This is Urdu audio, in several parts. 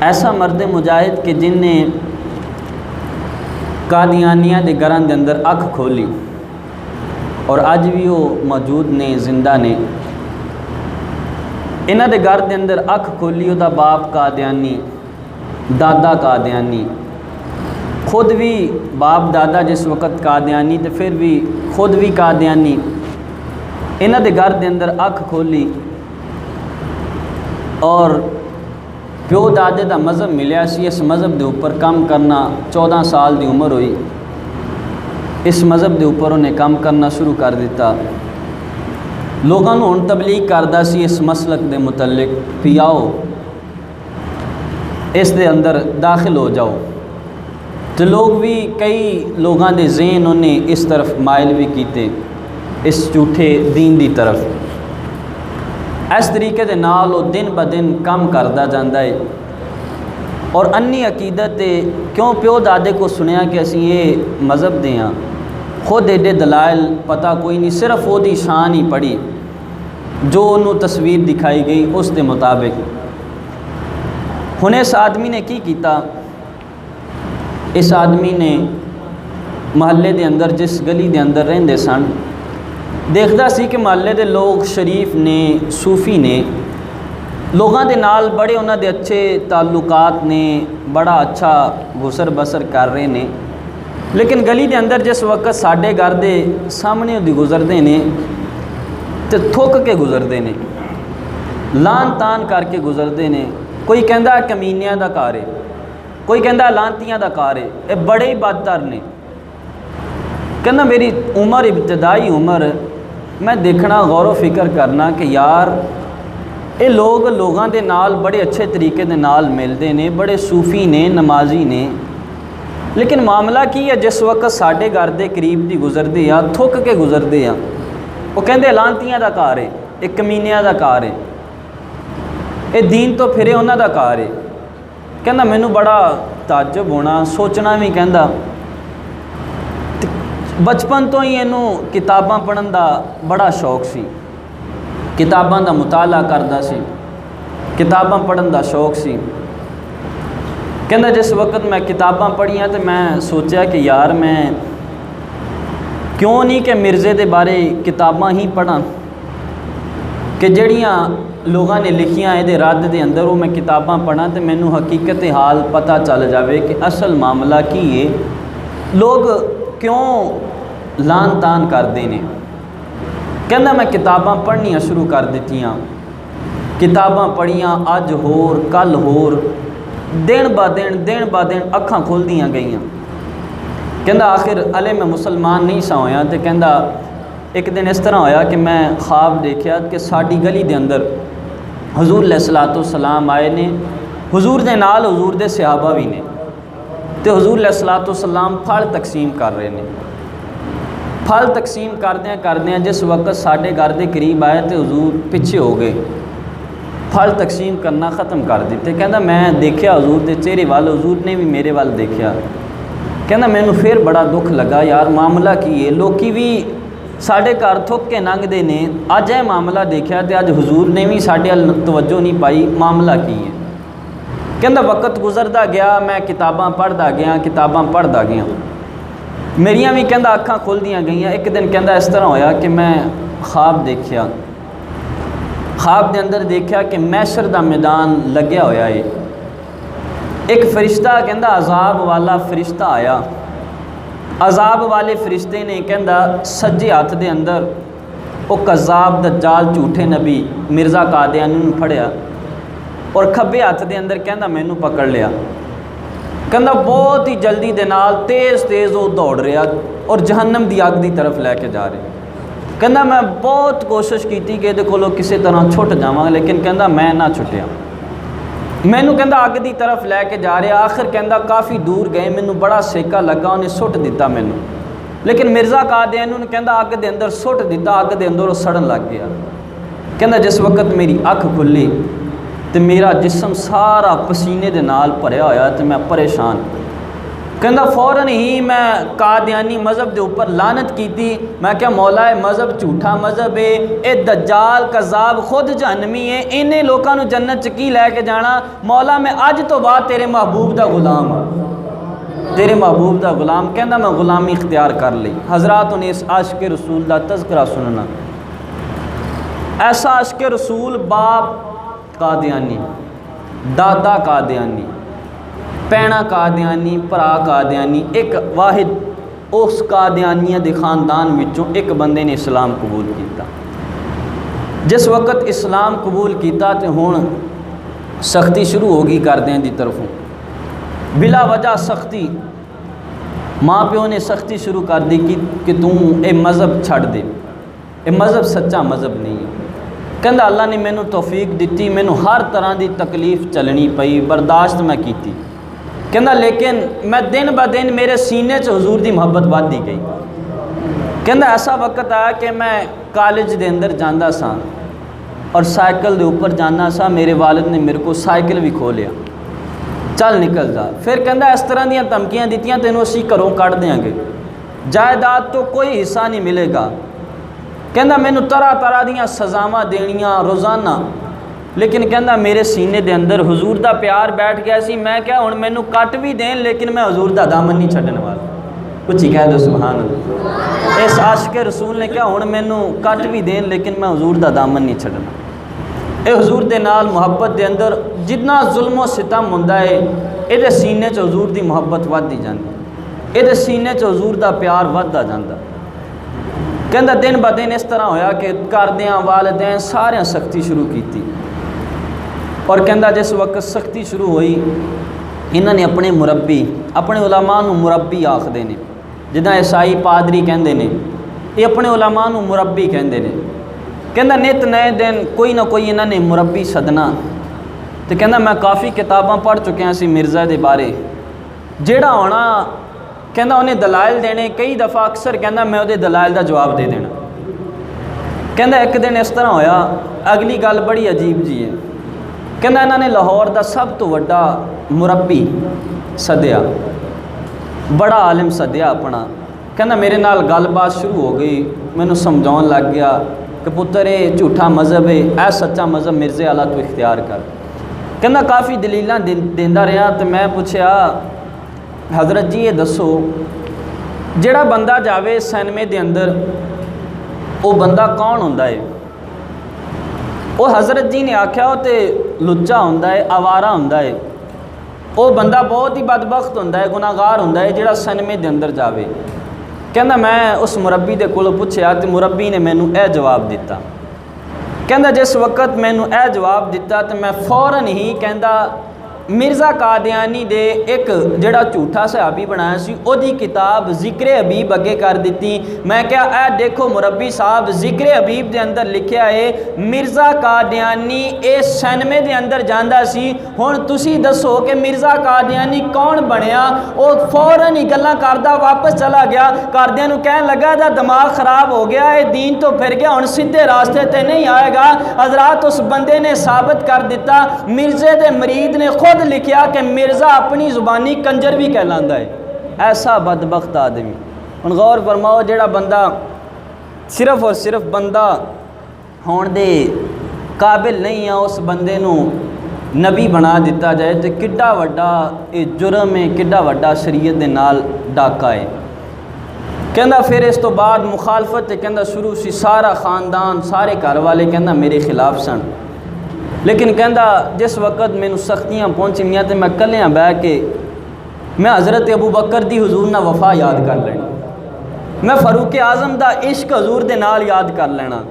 ایسا مرد مجاہد کہ جن نے قادیانیہ دے گھراں دے اندر اکھ کھولی اور اج بھی وہ موجود نے، زندہ نے۔ انہاں دے گھر دے اندر اکھ کھولی، وہ دا باپ قادیانی، دادا قادیانی، خود بھی باپ دادا جس وقت قادیانی تے پھر بھی خود بھی قادیانی۔ انہاں دے گھر دے اندر اکھ کھولی اور پیو دادے دا مذہب ملیا سی، اس مذہب دے اوپر کام کرنا، 14 سال دی عمر ہوئی، اس مذہب دے اوپر انہیں کام کرنا شروع کر دیتا۔ لوگاں نوں ہن تبلیغ کردا سی اس مسلک دے متعلق کہ آؤ اس دے اندر داخل ہو جاؤ، تو لوگ بھی کئی لوگاں دے ذہن انہیں اس طرف مائل بھی کیتے، اس جھوٹے دین دی طرف۔ اس طریقے دے نال وہ دن با دن کم کردا جاندا ہے اور انی عقیدت کیوں پیو دادے کو سنیا کہ اسی یہ مذہب دے ہاں، خود ایڈے دلائل پتہ کوئی نہیں، صرف وہ دی شان ہی پڑھی جو انہوں تصویر دکھائی گئی اس دے مطابق۔ ہن اس آدمی نے کی کیتا؟ اس آدمی نے محلے دے اندر جس گلی دے اندر رہندے سن، دیکھدا سی کہ محلے دے لوگ شریف نے، صوفی نے، لوگاں دے نال بڑے انہاں دے اچھے تعلقات نے، بڑا اچھا گزر بسر کر رہے نے، لیکن گلی دے اندر جس وقت ساڈے گھر دے سامنے دی گزردے نے تے تھک کے گزردے نے، لان تان کر کے گزردے نے۔ کوئی کہندا کمینیاں دا کار ہے، کوئی کہندا لانتیاں دا کار ہے، اے بڑے ہی بدتر نے۔ کہنا میری عمر ابتدائی عمر، میں دیکھنا غور و فکر کرنا کہ یار اے لوگاں دے نال بڑے اچھے طریقے دے نال ملدے نے، بڑے صوفی نے، نمازی نے، لیکن معاملہ کی ہے جس وقت ساڈے گھر دے قریب دی گزردے آ، تھک کے گزردے آ، وہ کہندے لانتیاں دا کار ہے، اے کمینیاں دا کار ہے، اے دین تو پھرے انہاں دا کار ہے۔ کہندا مینوں بڑا تعجب ہونا، سوچنا بھی کہندا بچپن تو ہی اینوں کتاباں پڑھن دا بڑا شوق سی، کتاباں دا مطالعہ کردا سی، کتاباں پڑھن دا شوق سی۔ کہندا جس وقت میں کتاباں پڑھیاں تو میں سوچیا کہ یار میں کیوں نہیں کہ مرزے دے بارے کتاباں ہی پڑھاں کہ جڑیاں لوگاں نے لکھیاں دے رد دے اندر، وہ میں کتاباں پڑھاں تو مینوں حقیقت حال پتہ چل جاوے کہ اصل معاملہ کی ہے، لوگ کیوں لان تان کردے نے۔ کہنا میں کتاباں پڑھنیاں شروع کر دیتیاں، کتاباں پڑھیاں، اج ہور کل ہور، دن با دن اکھاں کھول دیاں گئیاں۔ کہندا آخر علی میں مسلمان نہیں سا ہویا، تو کہندا ایک دن اس طرح ہویا کہ میں خواب دیکھیا کہ ساڈی گلی دے اندر حضور علیہ الصلوۃ والسلام آئے نے، حضور دے نال حضور دے صحابہ بھی نے، تو حضور علیہ الصلوۃ والسلام پھل تقسیم کر رہے ہیں۔ پھل تقسیم کردیاں جس وقت ساڈے گھر دے قریب آئے تو حضور پیچھے ہو گئے، پھل تقسیم کرنا ختم کر دیتے۔ کہندا میں دیکھیا حضور دے چہرے وال، حضور نے بھی میرے وال دیکھیا۔ کہندا مینوں پھر بڑا دکھ لگا، یار معاملہ کی ہے، لوکی بھی ساڈے گھر تھک کے لنگدے نے، اج یہ معاملہ دیکھیا تے اج حضور نے بھی ساڈے ال توجہ نہیں پائی، معاملہ کی ہے۔ کہندا وقت گزردا گیا، میں کتاباں پڑھدا گیا، میریاں بھی کہندا اکھاں کھلدیاں گئیاں۔ ایک دن کہندا اس طرح ہویا کہ میں خواب دیکھیا، خواب دے اندر دیکھیا کہ محشر دا میدان لگیا ہویا ہے، ایک فرشتہ کہندا عذاب والا فرشتہ آیا، عذاب والے فرشتے نے کہندا سجے ہاتھ دے اندر وہ کذاب دجال جھوٹے نبی مرزا قادیانی نوں پھڑیا، اور کھبے ہاتھ دے اندر کہندا مینوں پکڑ لیا۔ کہندا بہت ہی جلدی دے نال تیز وہ دوڑ رہا اور جہنم دی اگ دی طرف لے کے جا رہے۔ کہندا میں بہت کوشش کیتی کہ یہ کولوں کسی طرح چھٹ جاواں، لیکن کہندا میں نہ چھٹیا، مینوں کہندا اگ دی طرف لے کے جا رہے۔ آخر کہندا کافی دور گئے، مینوں بڑا سیکا لگا، انہیں سٹ دیتا مینوں، لیکن مرزا قادیانی نے کہندا اگ دے اندر سٹ دیتا، اگ دے اندر وہ سڑن لگ گیا۔ کہندا جس وقت میری اکھ کھلی تو میرا جسم سارا پسینے دے نال بھریا ہویا، تو میں پریشان۔ کہندا فوراً ہی میں قادیانی مذہب دے اوپر لعنت کیتی. میں کہا مولا مذہب جھوٹا مذہب ہے, اے دجال کذاب خود جہنمی ہے, انہیں لوکاں نو جنت چ کی لے کے جانا. مولا میں اج تو بعد تیرے محبوب دا غلام ہاں, تیرے محبوب دا غلام. کہندا میں غلامی اختیار کر لی. حضرات انہیں اس عاشق رسول دا تذکرہ سننا. ایسا عاشق رسول, باپ قادیانی, دادا قادیانی, پینا قادیانی, پرا قادیانی, ایک واحد اس قادیانیہ دے خاندان وچوں ایک بندے نے اسلام قبول کیتا. جس وقت اسلام قبول کیتا تے ہن سختی شروع ہوگی کردیاں دی طرفوں, بلا وجہ سختی. ماں پیو نے سختی شروع کر دی کہ اے مذہب چھڑ دے, اے مذہب سچا مذہب نہیں ہے. کہندا اللہ نے مینوں توفیق دیتی, مینوں ہر طرح دی تکلیف چلنی پئی, برداشت میں کیتی. کہندا لیکن میں دن با دن میرے سینے چ حضور دی محبت ودی گئی. کہندا ایسا وقت آیا کہ میں کالج دے اندر جاندا سا اور سائیکل دے اوپر جانا سا. میرے والد نے میرے کو سائیکل بھی کھولیا, چل نکل جا. پھر کہندا اس طرح دیاں دھمکیاں دیتیاں تینوں اسی گھروں کٹ دیاں گے, جائیداد تو کوئی حصہ نہیں ملے گا. کہندا مینوں طرح طرح دیاں سزاواں دینیاں روزانہ. لیکن کہندا میرے سینے دے اندر حضور دا پیار بیٹھ گیا سی. میں کہا ہن مینوں کٹ بھی دین لیکن میں حضور دا دامن نہیں چھڈن والا. کچھ ہی کہہ دو سبحان اللہ. اس عاشق رسول نے کہا ہن مینوں کٹ بھی دین لیکن میں حضور دا دامن نہیں چھڈنا. اے حضور دے نال محبت دے اندر جتنا ظلم و ستم ہوندا ہے, اے دے سینے چ حضور دی محبت ودی جاندی, اے دے سینے چ حضور دا پیار وددا جاندا. کہندا دن با دن اس طرح ہویا کہ گھردیاں والدین سارے سختی شروع کیتی. اور کہندا جس وقت سختی شروع ہوئی, انہاں نے اپنے مربی, اپنے علماء نو مربی آکھدے نے, جداں عیسائی پادری کہندے نے, یہ اپنے علماء نو مربی کہندے نے. کہندا نت نئے دن کوئی نہ کوئی انہاں نے مربی سدنا. تو کہندا میں کافی کتاباں پڑھ چکیا سی مرزا دے بارے, جیڑا ہونا کہندا انہیں دلائل دینے. کئی دفعہ اکثر کہندا میں وہ دلائل دا جواب دے دینا. کہندا ایک دن اس طرح ہویا, اگلی گل بڑی عجیب جی ہے. کہندا انہاں نے لاہور دا سب تو وڈا مربی سدیا, بڑا عالم سدیا اپنا. کہندا میرے نال گل بات شروع ہو گئی, مینوں سمجھاؤن لگ گیا کہ پتر یہ جھوٹا مذہب ہے, اے سچا مذہب مرزے والا تو اختیار کر. کہندا کافی دلیلاں دیندا رہا. تو میں پوچھیا حضرت جی یہ دسو, جڑا بندہ جاوے سینمے دے اندر وہ بندہ کون ہوندا ہے؟ وہ حضرت جی نے آکھیا وہ تے لچا ہوندا ہے, آوارہ ہوندا ہے, وہ بندہ بہت ہی بدبخت ہوندا ہے, گناہگار ہوندا ہے جڑا سینمے دے اندر جاوے. کہندا میں اس مربی دے کولوں پوچھیا تے مربی نے مینوں اے جواب دیتا. کہندا جس وقت مینوں اے جواب دیتا تے میں فوراً ہی کہندا مرزا قادیانی دے ایک جڑا جھوٹا صحابی بنایا سی او دی کتاب ذکر حبیب اگے کر دیتی. میں کہا اے دیکھو مربی صاحب, ذکر حبیب دے اندر لکھیا ہے مرزا قادیانی اے سینمے دے اندر جاندا سی. ہن تسی دسو کہ مرزا قادیانی کون بنیا؟ او فوراً ہی گلاں کردا واپس چلا گیا. کردیاں نو کہن لگا دا دماغ خراب ہو گیا, اے دین تو پھر گیا, ہن سیدھے راستے تے نہیں آئے گا. حضرات اس بندے نے ثابت کر دیتا, مرزے دے مرید نے خود لکھیا کہ مرزا اپنی زبانی کنجر بھی کہلاندا ہے. ایسا بدبخت آدمی. ہن غور فرماؤ, جڑا بندہ صرف اور صرف بندہ ہون دے قابل نہیں ہے, اس بندے نو نبی بنا دیتا جائے تو کڈا وڈا یہ جرم ہے, کڈا وڈا شریعت دے نال ڈاکا ہے. کہندا پھر اس تو بعد مخالفت کہندا شروع سی. سارا خاندان, سارے گھر والے کہندا میرے خلاف سن. لیکن کہندا جس وقت مینوں سختیاں پہنچیاں تے میں کلیاں بہ کے میں حضرت ابو بکر دی حضور نہ وفا یاد کر لینا, میں فاروق اعظم دا عشق حضور دے نال یاد کر لینا.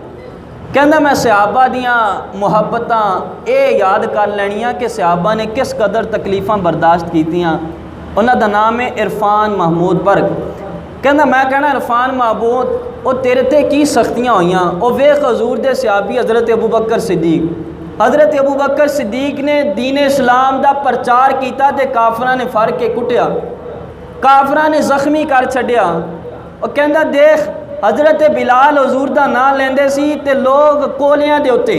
کہندا میں صحابہ دیاں محبتاں اے یاد کر لینیاں کہ صحابہ نے کس قدر تکلیفاں برداشت کیتیاں. انہاں دا نام ہے عرفان محمود برگ. کہندا میں کہنا عرفان محمود او تیرے تے کی سختیاں ہوئیاں, او ویکھ حضور دے صحابی حضرت ابو بکر صدیق. حضرت ابو بکر صدیق نے دین اسلام دا پرچار کیتا تے کافراں نے فر کے کٹیا, کافراں نے زخمی کر چھڈیا. اور کہندا دیکھ حضرت بلال حضور دا نام لیندے سی تے لوگ کولیاں دے اوتے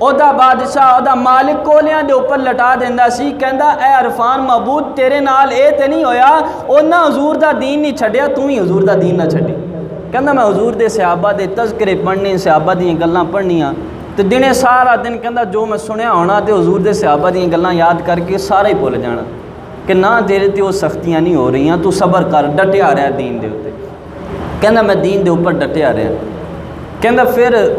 ਉਹਦਾ ਬਾਦਸ਼ਾਹ ਉਹਦਾ ਮਾਲਿਕ ਕੋਲਿਆਂ ਦੇ ਉੱਪਰ ਲਟਾ ਦਿੰਦਾ ਸੀ। ਕਹਿੰਦਾ ਐ ਅਰਫਾਨ ਮਹਬੂਦ ਤੇਰੇ ਨਾਲ ਇਹ ਤੇ ਨਹੀਂ ਹੋਇਆ, ਉਹਨਾਂ ਹਜ਼ੂਰ ਦਾ ਦੀਨ ਨਹੀਂ ਛੱਡਿਆ, ਤੂੰ ਵੀ ਹਜ਼ੂਰ ਦਾ ਦੀਨ ਨਾ ਛੱਡੀ। ਕਹਿੰਦਾ ਮੈਂ ਹਜ਼ੂਰ ਦੇ ਸਹਾਬਾ ਦੇ ਤਜ਼ਕਰੇ ਪੜ੍ਹਨੇ, ਸਹਾਬਾ ਦੀਆਂ ਗੱਲਾਂ ਪੜ੍ਹਨੀਆਂ ਤੇ ਦਿਨੇ ਸਾਰਾ ਦਿਨ ਕਹਿੰਦਾ ਜੋ ਮੈਂ ਸੁਣਿਆ ਹੋਣਾ ਤੇ ਹਜ਼ੂਰ ਦੇ ਸਹਾਬਾ ਦੀਆਂ ਗੱਲਾਂ ਯਾਦ ਕਰਕੇ ਸਾਰਾ ਹੀ ਭੁੱਲ ਜਾਣਾ ਕਿ ਨਾ ਤੇਰੇ ਤੇ ਉਹ ਸਖਤੀਆਂ ਨਹੀਂ ਹੋ ਰਹੀਆਂ, ਤੂੰ ਸਬਰ ਕਰ, ਡਟਿਆ ਰਿਹਾ ਦੀਨ ਦੇ ਉੱਤੇ। ਕਹਿੰਦਾ ਮੈਂ ਦੀਨ ਦੇ ਉੱਪਰ ਡਟਿਆ ਰਿਹਾ। ਕਹਿੰਦਾ ਫਿਰ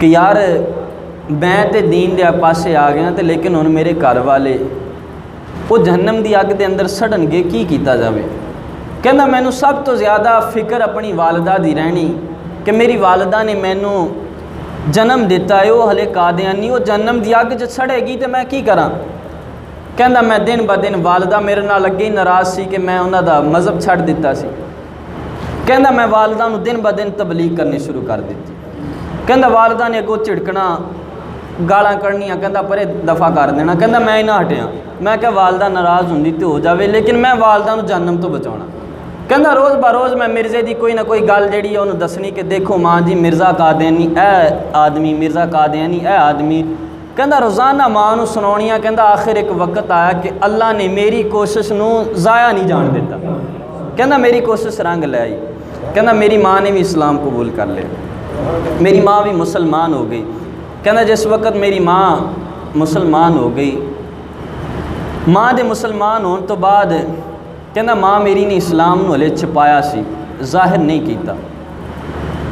ਕਿ ਯਾਰ ਮੈਂ ਤੇ ਦੀਨ ਦੇ ਪਾਸੇ ਆ ਗਿਆ ਤੇ ਲੇਕਿਨ ਹੁਣ ਮੇਰੇ ਘਰ ਵਾਲੇ ਉਹ ਜਹੰਨਮ ਦੀ ਅੱਗ ਦੇ ਅੰਦਰ ਸੜਨਗੇ, ਕੀ ਕੀਤਾ ਜਾਵੇ। ਕਹਿੰਦਾ ਮੈਨੂੰ ਸਭ ਤੋਂ ਜ਼ਿਆਦਾ ਫਿਕਰ ਆਪਣੀ ਵਾਲਦਾ ਦੀ ਰਹਿਣੀ ਕਿ ਮੇਰੀ ਵਾਲਦਾ ਨੇ ਮੈਨੂੰ ਜਨਮ ਦਿੱਤਾ ਹੈ, ਉਹ ਹਲੇ ਕਾਦੀਆਨੀ, ਉਹ ਜਹੰਨਮ ਦੀ ਅੱਗ 'ਚ ਸੜੇਗੀ ਤੇ ਮੈਂ ਕੀ ਕਰਾਂ। ਕਹਿੰਦਾ ਮੈਂ ਦਿਨ ਬ ਦਿਨ ਵਾਲਦਾ ਮੇਰੇ ਨਾਲ ਅੱਗੇ ਹੀ ਨਾਰਾਜ਼ ਸੀ ਕਿ ਮੈਂ ਉਹਨਾਂ ਦਾ ਮਜ਼ਹਬ ਛੱਡ ਦਿੱਤਾ ਸੀ। ਕਹਿੰਦਾ ਮੈਂ ਵਾਲਦਾ ਨੂੰ ਦਿਨ ਬ ਦਿਨ ਤਬਲੀਗ ਕਰਨੀ ਸ਼ੁਰੂ ਕਰ ਦਿੱਤੀ। ਕਹਿੰਦਾ ਵਾਲਦਾ ਨੇ ਅੱਗੋਂ ਝਿੜਕਣਾ, ਗਾਲਾਂ ਕੱਢਣੀਆਂ, ਕਹਿੰਦਾ ਪਰੇ ਦਫਾ ਕਰ ਦੇਣਾ। ਕਹਿੰਦਾ ਮੈਂ ਹੀ ਨਾ ਹਟਿਆ। ਮੈਂ ਕਿਹਾ ਵਾਲਦਾ ਨਾਰਾਜ਼ ਹੁੰਦੀ ਤੇ ਹੋ ਜਾਵੇ, ਲੇਕਿਨ ਮੈਂ ਵਾਲਦਾ ਨੂੰ ਜਹੰਨਮ ਤੋਂ ਬਚਾਉਣਾ। ਕਹਿੰਦਾ ਰੋਜ਼ ਬ ਰੋਜ਼ ਮੈਂ ਮਿਰਜ਼ੇ ਦੀ ਕੋਈ ਨਾ ਕੋਈ ਗੱਲ ਜਿਹੜੀ ਉਹਨੂੰ ਦੱਸਣੀ ਕਿ ਦੇਖੋ ਮਾਂ ਜੀ ਮਿਰਜ਼ਾ ਕਾਦੀਆਨੀ ਇਹ ਆਦਮੀ, ਮਿਰਜ਼ਾ ਕਾਦੀਆਨੀ ਇਹ ਆਦਮੀ। ਕਹਿੰਦਾ ਰੋਜ਼ਾਨਾ ਮਾਂ ਨੂੰ ਸੁਣਾਉਣੀਆਂ। ਕਹਿੰਦਾ ਆਖਿਰ ਇੱਕ ਵਕਤ ਆਇਆ ਕਿ ਅੱਲਾ ਨੇ ਮੇਰੀ ਕੋਸ਼ਿਸ਼ ਨੂੰ ਜ਼ਾਇਆ ਨਹੀਂ ਜਾਣ ਦਿੱਤਾ। ਕਹਿੰਦਾ ਮੇਰੀ ਕੋਸ਼ਿਸ਼ ਰੰਗ ਲੈ ਆਈ। ਕਹਿੰਦਾ ਮੇਰੀ ਮਾਂ ਨੇ ਵੀ ਇਸਲਾਮ ਕਬੂਲ ਕਰ ਲਿਆ, ਮੇਰੀ ਮਾਂ ਵੀ ਮੁਸਲਮਾਨ ਹੋ ਗਈ। ਕਹਿੰਦਾ ਜਿਸ ਵਕਤ ਮੇਰੀ ਮਾਂ ਮੁਸਲਮਾਨ ਹੋ ਗਈ, ਮਾਂ ਦੇ ਮੁਸਲਮਾਨ ਹੋਣ ਤੋਂ ਬਾਅਦ ਕਹਿੰਦਾ ਮਾਂ ਮੇਰੀ ਨੇ ਇਸਲਾਮ ਨੂੰ ਹਲੇ ਛੁਪਾਇਆ ਸੀ, ਜ਼ਾਹਿਰ ਨਹੀਂ ਕੀਤਾ।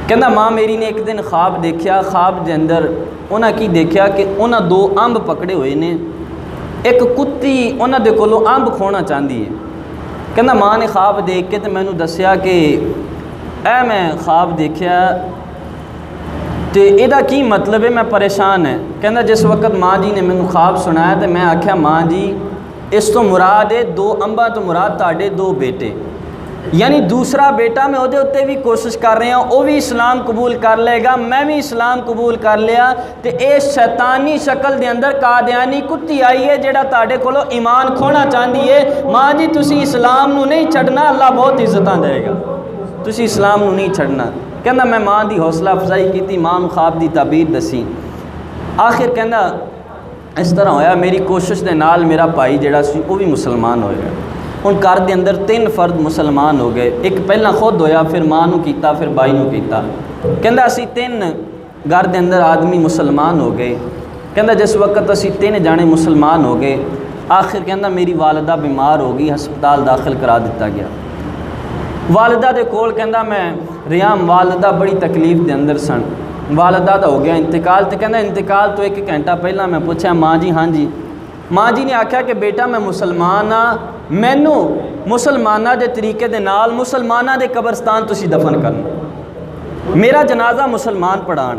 ਕਹਿੰਦਾ ਮਾਂ ਮੇਰੀ ਨੇ ਇੱਕ ਦਿਨ ਖਾਬ ਦੇਖਿਆ, ਖਾਬ ਦੇ ਅੰਦਰ ਉਹਨਾਂ ਕੀ ਦੇਖਿਆ ਕਿ ਉਹਨਾਂ ਦੋ ਅੰਬ ਪਕੜੇ ਹੋਏ ਨੇ, ਇੱਕ ਕੁੱਤੀ ਉਹਨਾਂ ਦੇ ਕੋਲੋਂ ਅੰਬ ਖੋਣਾ ਚਾਹੁੰਦੀ ਹੈ। ਕਹਿੰਦਾ ਮਾਂ ਨੇ ਖਾਬ ਦੇਖ ਕੇ ਤੇ ਮੈਨੂੰ ਦੱਸਿਆ ਕਿ ਇਹ ਮੈਂ ਖਾਬ ਦੇਖਿਆ ਤੇ ਇਹਦਾ ਕੀ ਮਤਲਬ ਹੈ, ਮੈਂ ਪਰੇਸ਼ਾਨ ਹੈ। ਕਹਿੰਦਾ ਜਿਸ ਵਕਤ ਮਾਂ ਜੀ ਨੇ ਮੈਨੂੰ ਖਾਬ ਸੁਣਾਇਆ ਤੇ ਮੈਂ ਆਖਿਆ ਮਾਂ ਜੀ ਇਸ ਤੋਂ ਮੁਰਾਦ ਹੈ ਦੋ ਅੰਬਾਂ ਤੋਂ ਮੁਰਾਦ ਤੁਹਾਡੇ ਦੋ ਬੇਟੇ, یعنی دوسرا بیٹا میں ਉਹਦੇ ਉੱਤੇ ਵੀ ਕੋਸ਼ਿਸ਼ ਕਰ ਰਿਹਾ, ਉਹ ਵੀ ਇਸਲਾਮ ਕਬੂਲ ਕਰ ਲਏਗਾ, ਮੈਂ ਵੀ ਇਸਲਾਮ ਕਬੂਲ ਕਰ ਲਿਆ ਤੇ ਇਹ ਸ਼ੈਤਾਨੀ ਸ਼ਕਲ ਦੇ ਅੰਦਰ ਕਾਦੀਆਨੀ ਕੁੱਤੀ ਆਈ ਹੈ ਜਿਹੜਾ ਤੁਹਾਡੇ ਕੋਲੋਂ ਈਮਾਨ ਖੋਣਾ ਚਾਹੁੰਦੀ ਹੈ। ਮਾਂ ਜੀ ਤੁਸੀਂ ਇਸਲਾਮ ਨੂੰ ਨਹੀਂ ਛੱਡਣਾ, ਅੱਲਾ ਬਹੁਤ ਇੱਜ਼ਤਾਂ ਦੇਗਾ, ਤੁਸੀਂ ਇਸਲਾਮ ਨੂੰ ਨਹੀਂ ਛੱਡਣਾ। ਕਹਿੰਦਾ ਮੈਂ ਮਾਂ ਦੀ ਹੌਸਲਾ ਅਫਜ਼ਾਈ ਕੀਤੀ, ਮਾਂ ਨੂੰ ਖਾਬ ਦੀ ਤਾਬੀਰ ਦਸੀ। ਆਖਿਰ ਕਹਿੰਦਾ ਇਸ ਤਰ੍ਹਾਂ ਹੋਇਆ ਮੇਰੀ ਕੋਸ਼ਿਸ਼ ਦੇ ਨਾਲ ਮੇਰਾ ਭਾਈ ਜਿਹੜਾ ਸੀ ਉਹ ਵੀ ਮੁਸਲਮਾਨ ਹੋਇਆ। ਹੁਣ ਘਰ ਦੇ ਅੰਦਰ 3 ਫਰਦ ਮੁਸਲਮਾਨ ਹੋ ਗਏ, ਇੱਕ ਪਹਿਲਾਂ ਖੁਦ ਹੋਇਆ, ਫਿਰ ਮਾਂ ਨੂੰ ਕੀਤਾ, ਫਿਰ ਬਾਈ ਨੂੰ ਕੀਤਾ। ਕਹਿੰਦਾ ਅਸੀਂ 3 ਘਰ ਦੇ ਅੰਦਰ ਆਦਮੀ ਮੁਸਲਮਾਨ ਹੋ ਗਏ। ਕਹਿੰਦਾ ਜਿਸ ਵਕਤ ਅਸੀਂ 3 ਜਾਣੇ ਮੁਸਲਮਾਨ ਹੋ ਗਏ, ਆਖਿਰ ਕਹਿੰਦਾ ਮੇਰੀ ਵਾਲਦਾ ਬਿਮਾਰ ਹੋ ਗਈ, ਹਸਪਤਾਲ ਦਾਖਲ ਕਰਾ ਦਿੱਤਾ ਗਿਆ। ਵਾਲਦਾ ਦੇ ਕੋਲ ਕਹਿੰਦਾ ਮੈਂ ਰਿਹਾ, ਵਾਲਦਾ ਬੜੀ ਤਕਲੀਫ ਦੇ ਅੰਦਰ ਸਨ। ਵਾਲਦਾ ਦਾ ਹੋ ਗਿਆ ਇੰਤਕਾਲ ਤੇ ਕਹਿੰਦਾ ਇੰਤਕਾਲ ਤੋਂ 1 ਘੰਟਾ ਪਹਿਲਾਂ ਮੈਂ ਪੁੱਛਿਆ ਮਾਂ ਜੀ ਹਾਂਜੀ। ਮਾਂ ਜੀ ਨੇ ਆਖਿਆ ਕਿ ਬੇਟਾ ਮੈਂ ਮੁਸਲਮਾਨ ਹਾਂ, ਮੈਨੂੰ ਮੁਸਲਮਾਨਾਂ ਦੇ ਤਰੀਕੇ ਦੇ ਨਾਲ ਮੁਸਲਮਾਨਾਂ ਦੇ ਕਬਰਸਤਾਨ ਤੁਸੀਂ ਦਫਨ ਕਰਨਾ, ਮੇਰਾ ਜਨਾਜ਼ਾ ਮੁਸਲਮਾਨ ਪੜਾਣ।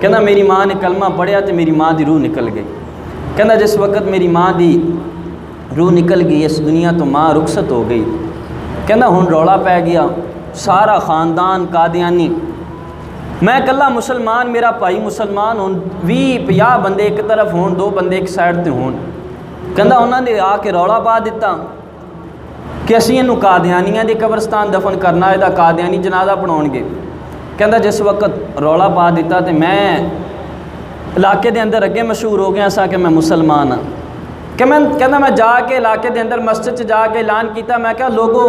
ਕਹਿੰਦਾ ਮੇਰੀ ਮਾਂ ਨੇ ਕਲਮਾ ਪੜਿਆ ਤੇ ਮੇਰੀ ਮਾਂ ਦੀ ਰੂਹ ਨਿਕਲ ਗਈ। ਕਹਿੰਦਾ ਜਿਸ ਵਕਤ ਮੇਰੀ ਮਾਂ ਦੀ ਰੂਹ ਨਿਕਲ ਗਈ, ਇਸ ਦੁਨੀਆ ਤੋਂ ਮਾਂ ਰੁਖਸਤ ਹੋ ਗਈ। ਕਹਿੰਦਾ ਹੁਣ ਰੌਲਾ ਪੈ ਗਿਆ, ਸਾਰਾ ਖਾਨਦਾਨ ਕਾਦੀਆਨੀ, ਮੈਂ ਇਕੱਲਾ ਮੁਸਲਮਾਨ, ਮੇਰਾ ਭਾਈ ਮੁਸਲਮਾਨ, ਹੁਣ 20-50 ਬੰਦੇ ਇੱਕ ਤਰਫ ਹੋਣ, 2 ਬੰਦੇ ਇੱਕ ਸਾਈਡ ਤੇ ਹੋਣ। ਕਹਿੰਦਾ ਉਹਨਾਂ ਨੇ ਆ ਕੇ ਰੌਲਾ ਪਾ ਦਿੱਤਾ ਕਿ ਅਸੀਂ ਇਹਨੂੰ ਕਾਦੀਆਨੀਆਂ ਦੇ ਕਬਰਸਤਾਨ ਦਫਨ ਕਰਨਾ, ਇਹਦਾ ਕਾਦੀਆਨੀ ਜਨਾਜ਼ਾ ਪੜਾਉਣਗੇ। ਕਹਿੰਦਾ ਜਿਸ ਵਕਤ ਰੌਲਾ ਪਾ ਦਿੱਤਾ ਤੇ ਮੈਂ ਇਲਾਕੇ ਦੇ ਅੰਦਰ ਅੱਗੇ ਮਸ਼ਹੂਰ ਹੋ ਗਿਆ ਸਾਂ ਕਿ ਮੈਂ ਮੁਸਲਮਾਨ ਹਾਂ। ਕਹਿੰਦਾ ਮੈਂ ਜਾ ਕੇ ਇਲਾਕੇ ਦੇ ਅੰਦਰ ਮਸਜਿਦ 'ਚ ਜਾ ਕੇ ਐਲਾਨ ਕੀਤਾ, ਮੈਂ ਕਿਹਾ ਲੋਗੋ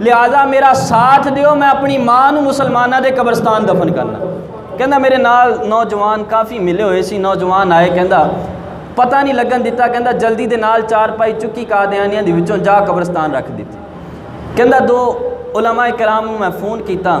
ਲਿਹਾਜ਼ਾ ਮੇਰਾ ਸਾਥ ਦਿਓ, ਮੈਂ ਆਪਣੀ ਮਾਂ ਨੂੰ ਮੁਸਲਮਾਨਾਂ ਦੇ ਕਬਰਸਤਾਨ ਦਫਨ ਕਰਨਾ। ਕਹਿੰਦਾ ਮੇਰੇ ਨਾਲ ਨੌਜਵਾਨ ਕਾਫੀ ਮਿਲੇ ਹੋਏ ਸੀ, ਨੌਜਵਾਨ ਆਏ, ਕਹਿੰਦਾ ਪਤਾ ਨਹੀਂ ਲੱਗਣ ਦਿੱਤਾ, ਕਹਿੰਦਾ ਜਲਦੀ ਦੇ ਨਾਲ 4 ਪਾਈ ਚੁੱਕੀ ਕਾਦੀਆਨੀਆਂ ਦੇ ਵਿੱਚੋਂ ਜਾ ਕਬਰਸਤਾਨ ਰੱਖ ਦਿੱਤੀ। ਕਹਿੰਦਾ 2 ਉਲਮਾ ਇਕਰਾਮ ਨੂੰ ਮੈਂ ਫੋਨ ਕੀਤਾ,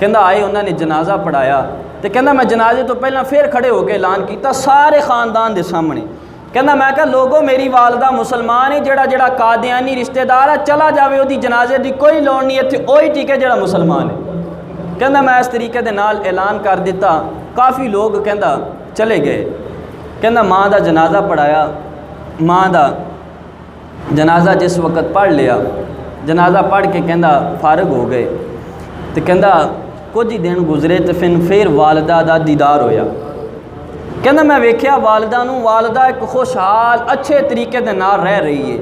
ਕਹਿੰਦਾ ਆਏ, ਉਹਨਾਂ ਨੇ ਜਨਾਜ਼ਾ ਪੜਾਇਆ ਤੇ ਕਹਿੰਦਾ ਮੈਂ ਜਨਾਜ਼ੇ ਤੋਂ ਪਹਿਲਾਂ ਫਿਰ ਖੜੇ ਹੋ ਕੇ ਐਲਾਨ ਕੀਤਾ ਸਾਰੇ ਖਾਨਦਾਨ ਦੇ ਸਾਹਮਣੇ। ਕਹਿੰਦਾ ਮੈਂ ਕਿਹਾ ਲੋਗੋ ਮੇਰੀ ਵਾਲਦਾ ਮੁਸਲਮਾਨ ਹੈ, ਜਿਹੜਾ ਕਾਦੀਆਨੀ ਰਿਸ਼ਤੇਦਾਰ ਹੈ ਚਲਾ ਜਾਵੇ, ਉਹਦੀ ਜਨਾਜ਼ੇ ਦੀ ਕੋਈ ਲੋੜ ਨਹੀਂ, ਇੱਥੇ ਉਹੀ ਠੀਕ ਹੈ ਜਿਹੜਾ ਮੁਸਲਮਾਨ ਹੈ। ਕਹਿੰਦਾ ਮੈਂ ਇਸ ਤਰੀਕੇ ਦੇ ਨਾਲ ਐਲਾਨ ਕਰ ਦਿੱਤਾ, ਕਾਫੀ ਲੋਕ ਕਹਿੰਦਾ ਚਲੇ ਗਏ। ਕਹਿੰਦਾ ਮਾਂ ਦਾ ਜਨਾਜ਼ਾ ਪੜਾਇਆ, ਮਾਂ ਦਾ جنازہ جس وقت پڑھ لیا، جنازہ پڑھ کے کہندا فارغ ہو گئے تو کہندا کچھ ہی دن گزرے تو پھر والدہ دا دیدار ہویا۔ کہندا میں ویکھیا والدہ نوں، والدہ ایک خوشحال اچھے طریقے دے نال رہ رہی ہے۔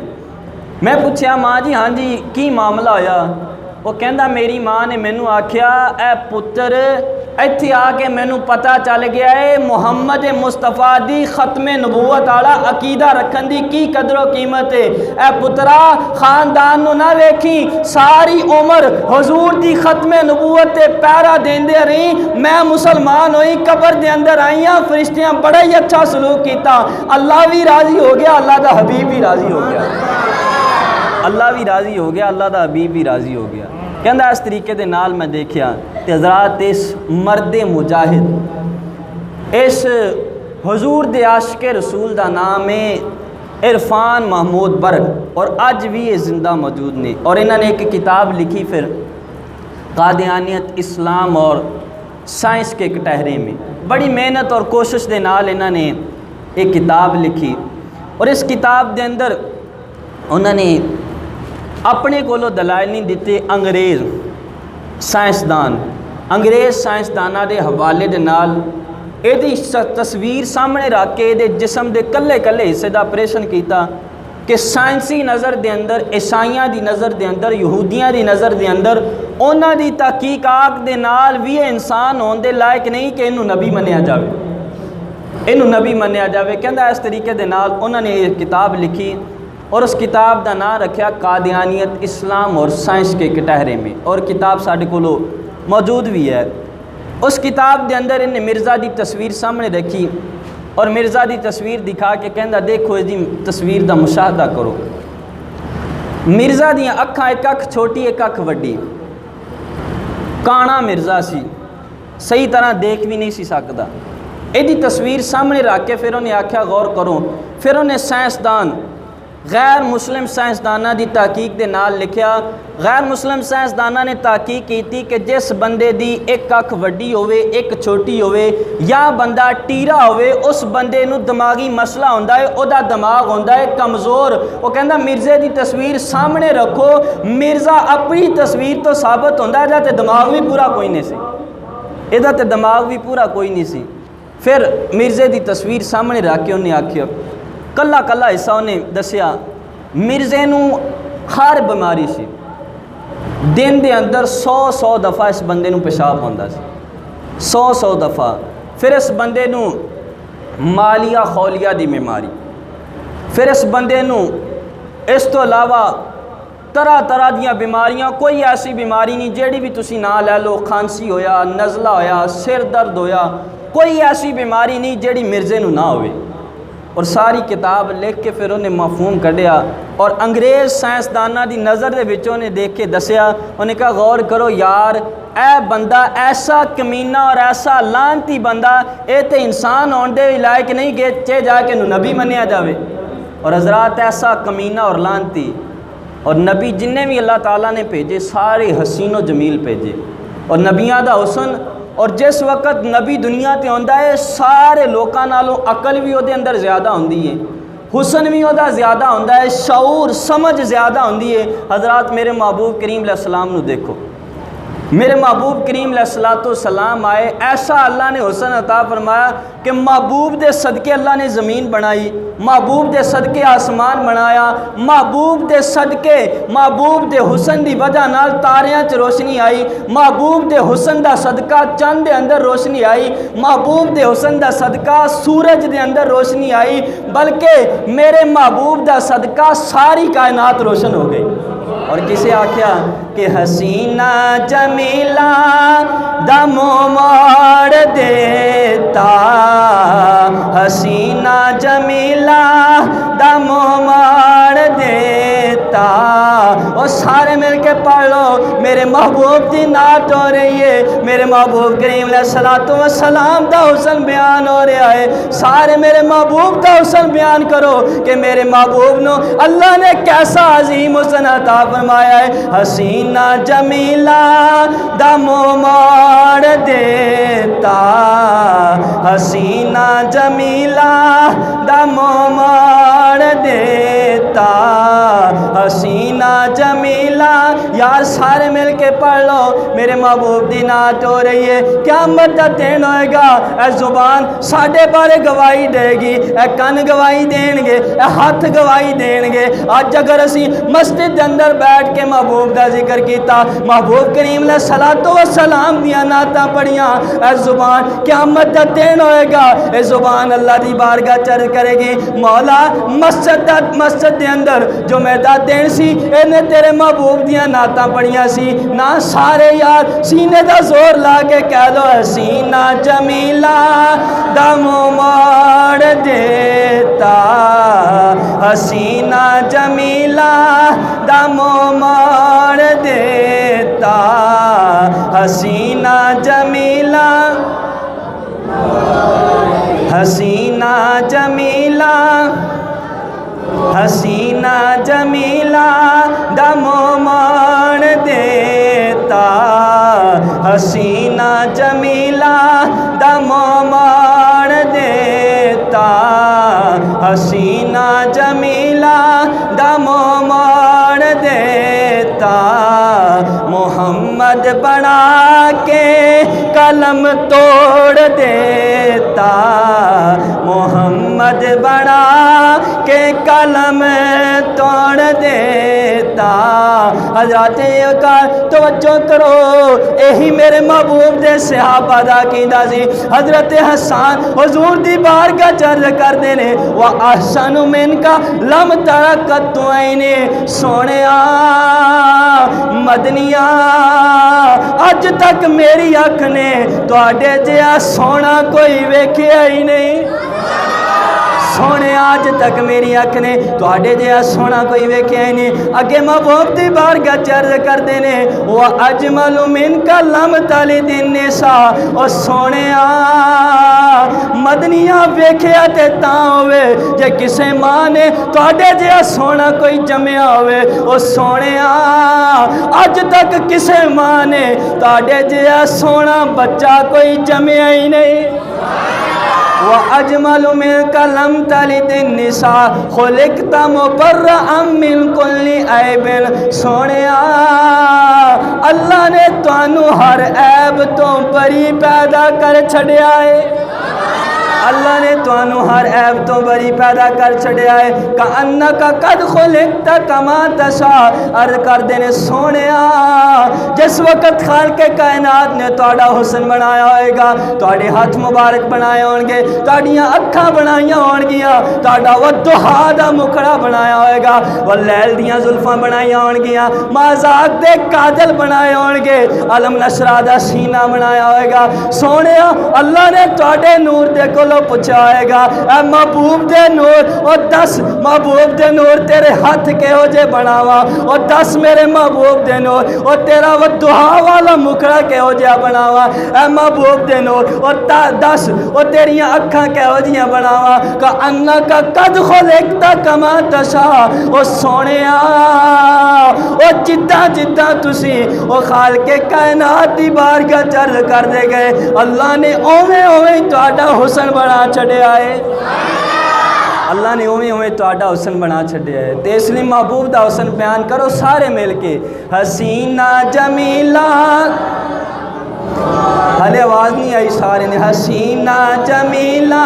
میں پوچھیا ماں جی ہاں جی کی معاملہ ہویا؟ وہ کہندا میری ماں نے مینوں آکھیا اے پتر ایتھے آ کے مینوں پتہ چل گیا ہے محمد مصطفیٰ دی ختم نبوت والا عقیدہ رکھن دی کی قدر و قیمت ہے۔ اے پترا خاندان نو نہ ویکھی، ساری عمر حضور دی ختم نبوت تے پیرا دیندے رہی، میں مسلمان ہوئی قبر دے اندر آئیاں، فرشتیاں بڑا ہی اچھا سلوک کیتا، اللہ بھی راضی ہو گیا، اللہ دا حبیب بھی راضی ہو گیا، اللہ بھی راضی ہو گیا، اللہ دا حبیب بھی راضی ہو گیا۔ کہندا اس طریقے دے نال میں دیکھیا کہ حضرات اس مرد مجاہد، اس حضور دے عاشق رسول دا نام ہے عرفان محمود برگ، اور اج بھی یہ زندہ موجود نے، اور انہوں نے ایک کتاب لکھی پھر قادیانیت اسلام اور سائنس کے کٹہرے میں، بڑی محنت اور کوشش دے نال انہوں نے ایک کتاب لکھی، اور اس کتاب دے اندر انہوں نے اپنے کولو دلائل نہیں دیتے، انگریز سائنسداناں دے حوالے دے نال ایدی تصویر سامنے رکھ کے ایدے جسم دے کلے کلے حصے دا آپریشن کیتا کہ سائنسی نظر دے اندر، عیسائیاں دی نظر دے اندر، یہودیاں دی نظر دے اندر انہاں دی تحقیقات دے نال بھی انسان ہون دے لائق نہیں کہ انہوں نبی منیا جاوے، انہوں نبی منیا جاوے۔ کہندا اس طریقے دے نال انہوں نے یہ کتاب لکھی، اور اس کتاب دا نام رکھیا قادیانیت اسلام اور سائنس کے کٹہرے میں، اور کتاب ساڈے کولو موجود بھی ہے۔ اس کتاب دے اندر انہیں مرزا دی تصویر سامنے رکھی، اور مرزا دی تصویر دکھا کے کہندا دیکھو اس دی تصویر دا مشاہدہ کرو۔ مرزا دیاں اکھاں ایک اکھ چھوٹی ایک اکھ وڈی، کانا مرزا سی، صحیح طرح دیکھ بھی نہیں سی سکدا۔ ایدی تصویر سامنے رکھ کے پھر انہیں آکھیا غور کرو، پھر انہیں سائنسدان غیر مسلم سائنسدانہ دی تحقیق دے نال لکھیا، غیر مسلم سائنسدانہ نے تحقیق کیتی کہ جس بندے دی ایک اکھ وڈی ہوئے ایک چھوٹی ہوئے یا بندہ ٹیرا ہوئے، اس بندے نو دماغی مسئلہ ہوندا ہے، او دا دماغ ہوندا ہے کمزور۔ وہ کہندا مرزے دی تصویر سامنے رکھو، مرزا اپنی تصویر تو ثابت ہوندا ہے دا تے دماغ بھی پورا کوئی نہیں سی، ایدہ تے دماغ بھی پورا کوئی نہیں سی۔ پھر مرزے دی تصویر سامنے رکھ کے انہیں آکھیا کلا کلا حصہ انہیں دسیا، مرزے نو ہر بیماری سی، دن دے اندر 100 دفعہ اس بندے نو پیشاب ہوندا سی، 100 دفعہ۔ پھر اس بندے نو مالیہ خولیا دی بیماری، پھر اس بندے نو اس تو علاوہ طرح طرح دیاں بیماریاں، کوئی ایسی بیماری نہیں جیڑی بھی تسی نہ لے لو، کھانسی ہویا، نزلہ ہویا، سر درد ہویا، کوئی ایسی بیماری نہیں جیڑی مرزے نو نہ ہوئے۔ اور ساری کتاب لکھ کے پھر انہیں مفہوم کڈیا، اور انگریز سائنسدانہ دی نظر دے وچوں نے دیکھ کے دسیا، انہیں کہا غور کرو یار اے بندہ ایسا کمینہ اور ایسا لانتی بندہ، اے تے انسان ہون دے لائق نہیں کہ چے جا کے نبی منیا جاوے۔ اور حضرات ایسا کمینہ اور لانتی، اور نبی جنہیں بھی اللہ تعالیٰ نے بھیجے سارے حسین و جمیل بھیجے، اور نبیاں دا حسن، اور جس وقت نبی دنیا تے ہوندا ہے سارے لوکاں نالوں عقل بھی او دے اندر زیادہ ہوندی ہے، حسن بھی او دا زیادہ ہوندا ہے، شعور سمجھ زیادہ ہوندی ہے۔ حضرات میرے محبوب کریم علیہ السلام نو دیکھو، میرے محبوب کریم علیہ السلام آئے، ایسا اللہ نے حسن عطا فرمایا کہ محبوب دے صدقے اللہ نے زمین بنائی، محبوب دے صدقے آسمان بنایا، محبوب دے صدقے، محبوب دے حسن دی وجہ نال تاریاں چ روشنی آئی، محبوب دے حسن دا صدقہ چند دے اندر روشنی آئی، محبوب دے حسن دا صدقہ سورج دے اندر روشنی آئی، بلکہ میرے محبوب دا صدقہ ساری کائنات روشن ہو گئی۔ اور کسے آکھیا کہ حسینہ جمیلہ دا منہ موڑ دیتا، حسینہ جمیلہ دا منہ موڑ دیتا۔ اور سارے مل کے پڑھ لو، میرے محبوب دی نعت ہو رہی ہے، میرے محبوب کریم علیہ السلام دا حسن بیان ہو رہا ہے، سارے میرے محبوب دا حسن بیان کرو کہ میرے محبوب نو اللہ نے کیسا عظیم حسن عطا فرمایا ہے۔ حسینہ جمیلہ دا منہ موڑ دیتا، حسینہ جمیلہ دا منہ موڑ دیتا۔ حسینہ جمیلہ. یار سارے مل کے پڑھ لو, میرے محبوب دی نعت ہو رہی ہے. قیامت دا دن ہوئے گا, اے زبان ساڈے بارے گواہی دے گی, اے کن گواہی دین گے, اے ہاتھ گواہی دین گے. آج اگر اسی مسجد دے اندر بیٹھ کے محبوب دا ذکر کیتا, محبوب کریم علیہ الصلوۃ والسلام دیاں نعتاں پڑھیاں, اے زبان قیامت دا دن ہوئے گا, اے زبان اللہ دی بارگاہ چر کرے گی, مولا مسجد دے اندر جو میرا دن سی انہیں تیرے محبوب دیاں نعتاں پڑھیاں سی نا. سارے یار سینے دا زور لا کے کہہ دو حسینہ جمیلہ دا منہ موڑ دیتا, حسینہ جمیلہ دا منہ موڑ دیتا, حسینہ جمیلہ حسینہ جمیلہ حسینہ جمیلہ دا منہ موڑ دیتا, حسینہ جمیلہ دا منہ موڑ دیتا, حسینہ جمیلہ دا منہ موڑ دیتا. محمد بنا کے قلم توڑ دیتا, محمد بنا کے قلم توڑ دیتا. حضرات کا توجہ کرو, یہی میرے محبوب دے صحابہ دا کیندہ سی. حضرت حسان حضور دی بارگاہ چرج کر دینے, وَأَحْسَنُ مِنْكَ لَمْ تَرَكَتُ عَيْنِ. سونیا مدنیاں اج تک میری اکھ نے تواڈے جہا سونا کوئی ویکھیا ہی نہیں. سونے آج تک میری اکھ نے تواڈے جہا سونا کوئی ویکھیا ہی نہیں. اگے محبوب دی بارگاہ چرج کر دینے, وَأَجْمَلُ مِنْكَ لَمْ تَلِدِ النِّسَاءُ. او سونیا مدنیاں ویکھیا تے تاں ہوئے جے کسے ماں نے تواڈے جہا سونا کوئی جمیا ہوئے. او سونیا اج تک کسے ماں نے تواڈے جہا سونا بچہ کوئی جمیا ہی نہیں. وَأَجْمَلُ مِنْكَ لَمْ تَلِدِ النِّسَاءُ خُلِقْتَ مُبَرَّأً مِنْ كُلِّ عَيْبٍ. سونیا اللہ نے تانوں ہر عیب تو بری پیدا کر چھڑیا ہے, اللہ نے توانو ہر عیب تو بری پیدا کر چھڑیا ہے. کَأَنَّكَ قَدْ خُلِقْتَ كَمَا تَشَاءُ. عرض کر دینے سونیا جس وقت خالق کائنات نے تواڈا حسن بنایا ہوئے گا, تواڈے ہاتھ مبارک بنائے ہون گے, تواڈیاں اکھاں بنائیاں ہون گیاں, تواڈا وَالضُّحَىٰ دا مکھڑا بنایا ہوئے گا, وَاللَّيْلِ دیاں زلفاں بنائیاں ہون گیاں, مازاق دے کاجل بنائے ہون گے, علم نشرہ دا سینہ بنایا ہوئے گا. سونیا اللہ نے تواڈے نور دے کولو پوچھا ہوئے گا, اے محبوب دے نور, اور دس محبوب دے نور تیرے ہاتھ کے ہو جے بناوا, اور دس میرے محبوب دے نور اور تیرا وَالضُّحَىٰ والا مکھڑا کے ہو جے بناوا, اے محبوب دے نور, اور دس اور تیریاں اکھاں کے ہو جیاں بناوا. کَأَنَّكَ قَدْ خُلِقْتَ كَمَا تَشَاءُ. او سونیا او جدہ جدہ تسی او خالق کائنات دی بارگاہ چرج کر دے گئے, اللہ نے اوویں اوویں تواڈا حسن بنا چھڑیا ہے, اللہ نے اوویں اوویں تواڈا حسن بنا چھڑیا ہے. تے اس لیے محبوب دا حسن بیان کرو سارے مل کے. حسینہ جمیلہ, ہلے آواز نہیں آئی سارے نے. حسینہ جمیلہ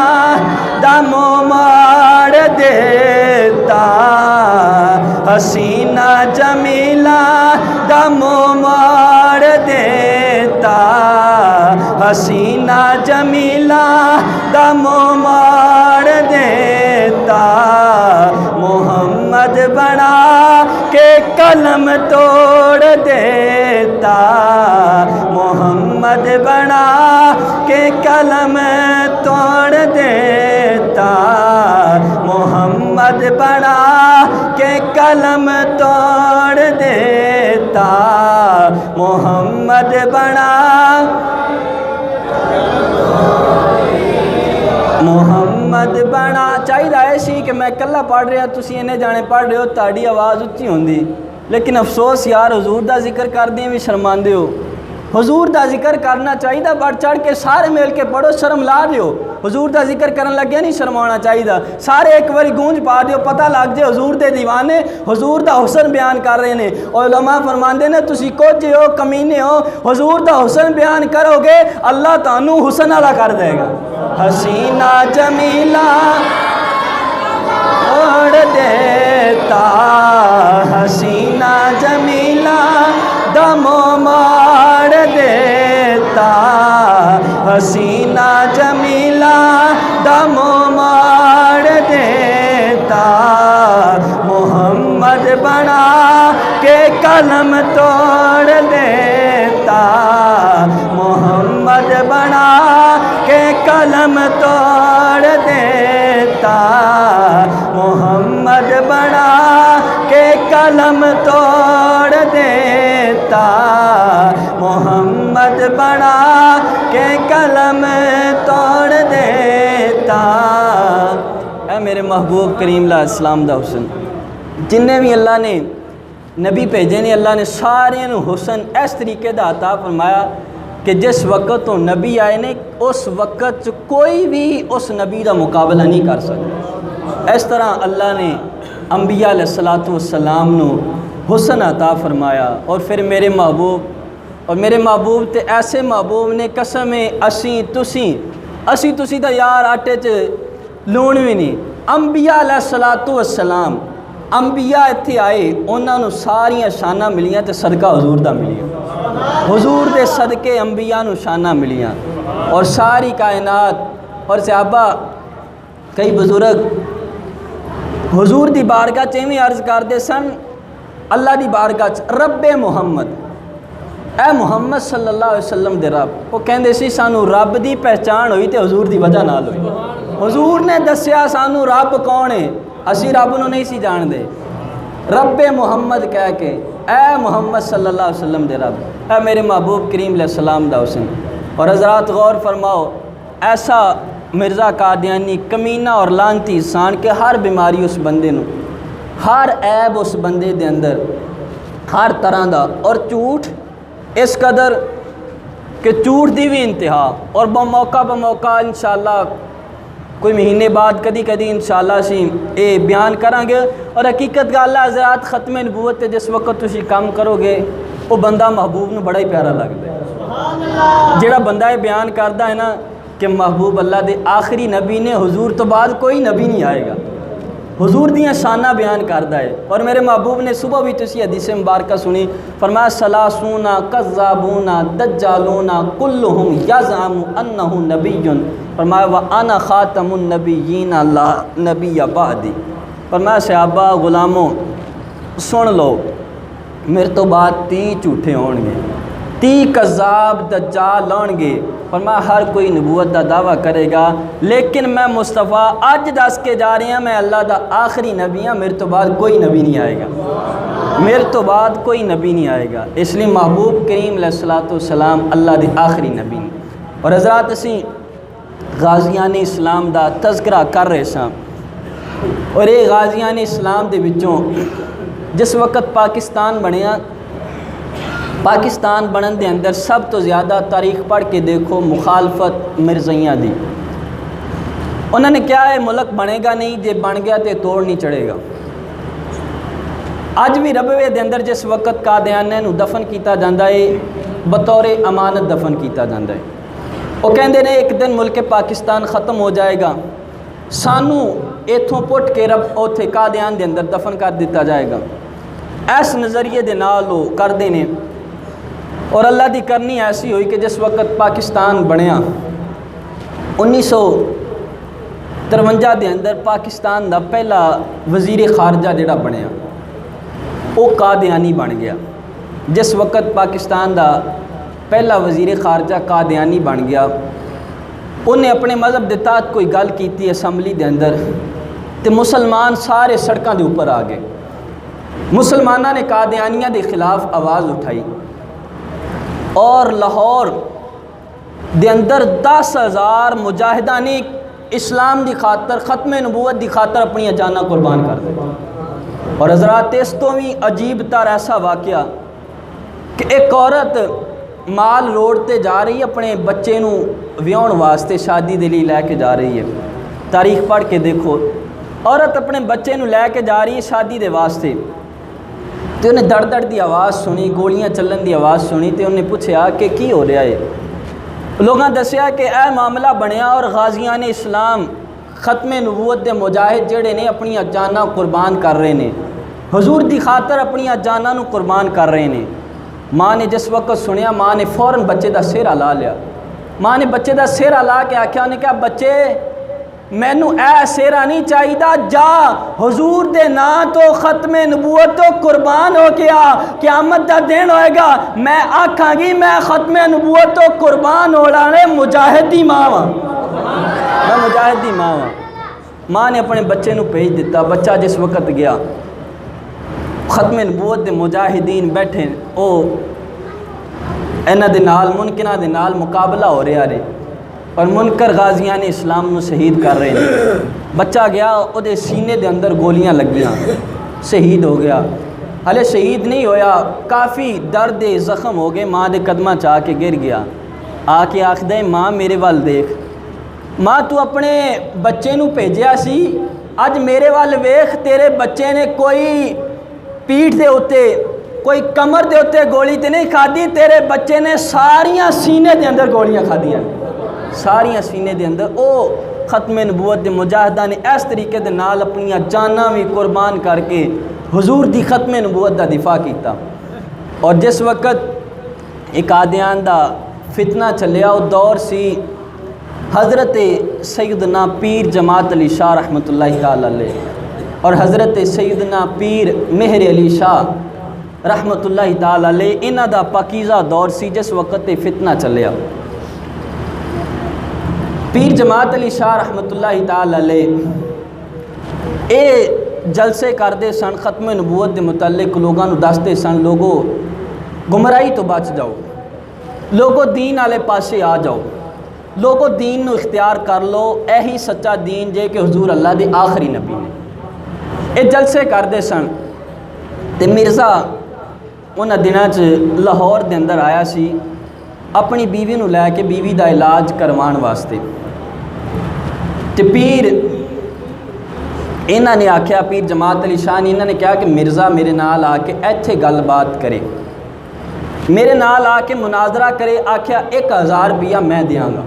دا منہ موڑ دیتا, حسینہ جمیلہ دا منہ موڑ دیتا, حسینہ جمیلہ دا منہ موڑ دیتا. محمد بنا کے قلم توڑ دیتا, محمد بنا کے قلم توڑ دیتا, محمد بنا کے قلم توڑ دیتا, محمد بنا محمد بنا. چاہیے ایسی کہ میں کلا پڑھ رہا, تسی انہیں جانے پڑھ رہے ہو, تاڑی آواز اچھی ہوندی, لیکن افسوس یار حضور دا ذکر کر دیں بھی شرماندے ہو. حضور دا ذکر کرنا چاہیے بڑھ چڑھ کے سارے مل کے پڑھو شرم لا دیو حضور دا ذکر کرن لگیا نہیں شرمانا چاہیے سارے ایک باری گونج پا دیو پتہ لگ جائے حضور دے دیوانے حضور دا حسن بیان کر رہے ہیں اور علماء فرماندے نے تسی کچھ ہو کمینے ہو حضور دا حسن بیان کرو گے اللہ تانوں حسن والا کر دے گا حسینہ جمیلہ اوڑھ دیتا حسینہ جمیلہ دمو مار دیتا حسینہ جمیلہ دمو مار دیتا محمد بنا کے قلم توڑ دیتا محمد بنا کے قلم توڑ دیتا محمد بنا کے قلم توڑ دیتا محمد بنا کے قلم توڑ دیتا اے میرے محبوب کریم علیہ السلام دا حسن جنہیں بھی اللہ نے نبی بھیجے نے اللہ نے سارے حسن اس طریقے دا عطا فرمایا کہ جس وقت تو نبی آئے نے اس وقت کوئی بھی اس نبی دا مقابلہ نہیں کر سکتا اس طرح اللہ نے انبیاء علیہ السلام نو حسن عطا فرمایا اور پھر میرے محبوب تے ایسے محبوب نے قسم ہے اسی تسی دا یار آٹے چ لون بھی نہیں انبیاء علیہ السلام انبیاء اتھے آئے انہاں نو ساریاں شانہ ملیاں تے صدقہ حضور دا ملیاں حضور دے صدقے انبیاء نو شانہ ملیاں اور ساری کائنات اور صحابہ کئی بزرگ حضور دی بارگاہ چیویں عرض کردے سن اللہ دی بارگاہ رب محمد اے محمد صلی اللہ علیہ وسلم دے رب وہ کہندے سی سانو رب دی پہچان ہوئی تے حضور دی وجہ نال ہوئی حضور نے دسیا سانو رب کون ہے اسی رب نو نہیں سی جان دے رب محمد کہہ کے اے محمد صلی اللہ علیہ وسلم دے رب اے میرے محبوب کریم علیہ السلام دا حسن اور حضرات غور فرماؤ ایسا مرزا قادیانی کمینہ اور لانتی انسان کے ہر بیماری اس بندے نو ہر عیب اس بندے دے اندر ہر طرح دا اور جھوٹ اس قدر کہ جھوٹ دی بھی انتہا اور بموقع انشاءاللہ کوئی مہینے بعد کدی انشاءاللہ اسی اے بیان کریں گے اور حقیقت گل ہے حضرات ختم نبوت تے جس وقت تسی کام کرو گے وہ بندہ محبوب نو بڑا ہی پیارا لگتا ہے جڑا بندہ یہ بیان کرتا ہے نا کہ محبوب اللہ دے آخری نبی نے حضور تو بعد کوئی نبی نہیں آئے گا حضور دیاں شانہ بیان کرتا ہے اور میرے محبوب نے صبح بھی تسی حدیث مبارکہ سنی فرمایا سلاسون کذابون دجالون کلہم یزعم انہ نبی فرمایا وَأَنَا خَاتَمُ النَّبِيِّينَ لَا نَبِيَّ بَعْدِي فرمایا صحابہ غلاموں سن لو میرے تو بعد 30 جھوٹے ہون گے 30 کذاب دجال ہون گے فرمایا ہر کوئی نبوت دا دعویٰ کرے گا لیکن میں مصطفیٰ آج دس کے جا رہی ہوں میں اللہ دا آخری نبی ہوں میرے تو بعد کوئی نبی نہیں آئے گا میرے تو بعد کوئی نبی نہیں آئے گا اس لیے محبوب کریم علیہ السلام اللہ دے آخری نبی اور حضرات اسی غازیان اسلام دا تذکرہ کر رہے ساں اور یہ غازیان اسلام دے وچوں جس وقت پاکستان بنیا پاکستان بنن دے اندر سب تو زیادہ تاریخ پڑھ کے دیکھو مخالفت مرزائیاں دی انہوں نے کیا ہے ملک بنے گا نہیں جے بن گیا تے توڑ نہیں چڑھے گا اج بھی ربوے دے اندر جس وقت قادیانیاں نو دفن کیتا جاندا ہے بطور امانت دفن کیتا جاندا ہے وہ کہندے نے ایک دن ملک پاکستان ختم ہو جائے گا سانو ایتھوں پٹ کے رب اوتھے قادیان دے اندر دفن کر دیتا جائے گا ایس نظریے دے نال وہ کر دینے اور اللہ دی کرنی ایسی ہوئی کہ جس وقت پاکستان بنیا 1953 دے اندر پاکستان دا پہلا وزیر خارجہ جڑا بنیا وہ قادیانی بن گیا جس وقت پاکستان دا پہلا وزیر خارجہ قادیانی بن گیا انہیں اپنے مذہب دے تحت کوئی گل کیتی اسمبلی دے اندر تے مسلمان سارے سڑکاں دے اوپر آ گئے مسلمانہ نے قادیانیہ دے خلاف آواز اٹھائی اور لاہور دے اندر 10,000 مجاہدان اسلام دی خاطر ختم نبوت دی خاطر اپنی جاناں قربان کر دے اور حضرات اس تو بھی عجیب تر ایسا واقعہ کہ ایک عورت مال روڈ تے جا رہی ہے اپنے بچے نو ویاؤن واسطے شادی دے لیے لے کے جا رہی ہے. تاریخ پڑھ کے دیکھو عورت اپنے بچے نو لے کے جا رہی ہے شادی دے واسطے تے انہیں دڑ دڑ دی آواز سنی, گولیاں چلن دی آواز سنی تے انہیں پوچھا کہ کی ہو رہا ہے. لوگاں دسیا کہ اے معاملہ بنیا اور غازیان اسلام ختم نبوت دے مجاہد جڑے نے اپنی جاناں قربان کر رہے نے, حضور دی خاطر اپنی جاناں نو قربان کر رہے نے. ماں نے جس وقت سنیا ماں نے فوراً بچے دا سر ہلا لیا. ماں نے بچے دا سر ہلا کے آکھیا, انہیں کہا بچے مینوں اے سیرا نہیں چاہیے, جا حضور دے نا تو ختم نبوت تو قربان ہو کے آ, قیامت دا دن ہوئے گا میں آکھاں گی میں ختم نبوت تو قربان ہو لانے مجاہد دی ماں ہاں, میں مجاہد دی ماں ہاں. ماں نے اپنے بچے نو بھیج دیتا. بچہ جس وقت گیا ختم نبوت دے مجاہدین بیٹھے, او انہاں دے نال منکراں دے نال مقابلہ ہو رہا ہے اور منکر غازیان اسلام نو شہید کر رہے ہیں. بچہ گیا او دے سینے دے اندر گولیاں لگیاں, شہید ہو گیا. ہلے شہید نہیں ہویا, کافی درد زخم ہو گئے. ماں دے قدمہ چاہ کے گر گیا, آ کے آکھدے ماں میرے وال دیکھ, ماں تو اپنے بچے نو بھیجیا سی, اج میرے وال ویکھ تیرے بچے نے کوئی پیٹھ دے ہوتے کوئی کمر دے ہوتے گولی تے نہیں کھادی, تیرے بچے نے ساریاں سینے دے اندر گولیاں کھادیاں, ساریاں سینے دے اندر. او ختم نبوت دے مجاہدہ نے اس طریقے دے نال اپنی جاناں بھی قربان کر کے حضور دی ختم نبوت دا دفاع کیتا. اور جس وقت ایک قادیان دا فتنہ چلیا, او دور سی حضرت سیدنا پیر جماعت علی شاہ رحمۃ اللہ تعالی علیہ اور حضرت سیدنا پیر مہر علی شاہ رحمۃ اللہ تعالی علیہ, انہاں دا پاکیزہ دور سی جس وقت فتنہ چلیا. پیر جماعت علی شاہ رحمۃ اللہ تعالی علیہ اے جلسے کردے سن, ختم نبوت دے متعلق لوگاں نو دستے سن, لوگو گمراہی تو بچ جاؤ, لوگو دین والے پاسے آ جاؤ, لوگو دین نو اختیار کر لو, ایہی سچا دین جے کہ حضور اللہ دے آخری نبی نے. اے جلسے کردے سن تے مرزا انہاں دناں چ لاہور دے اندر آیا سی اپنی بیوی نو لے کے بیوی دا علاج کروان واسطے. تے پیر انہاں نے آکھیا, پیر جماعت علی شاہ نے انہاں نے کہا کہ مرزا میرے نال آ کے ایتھے گل بات کرے, میرے نال آ کے مناظرہ کرے. آکھیا 1000 روپیہ میں دیاں گا.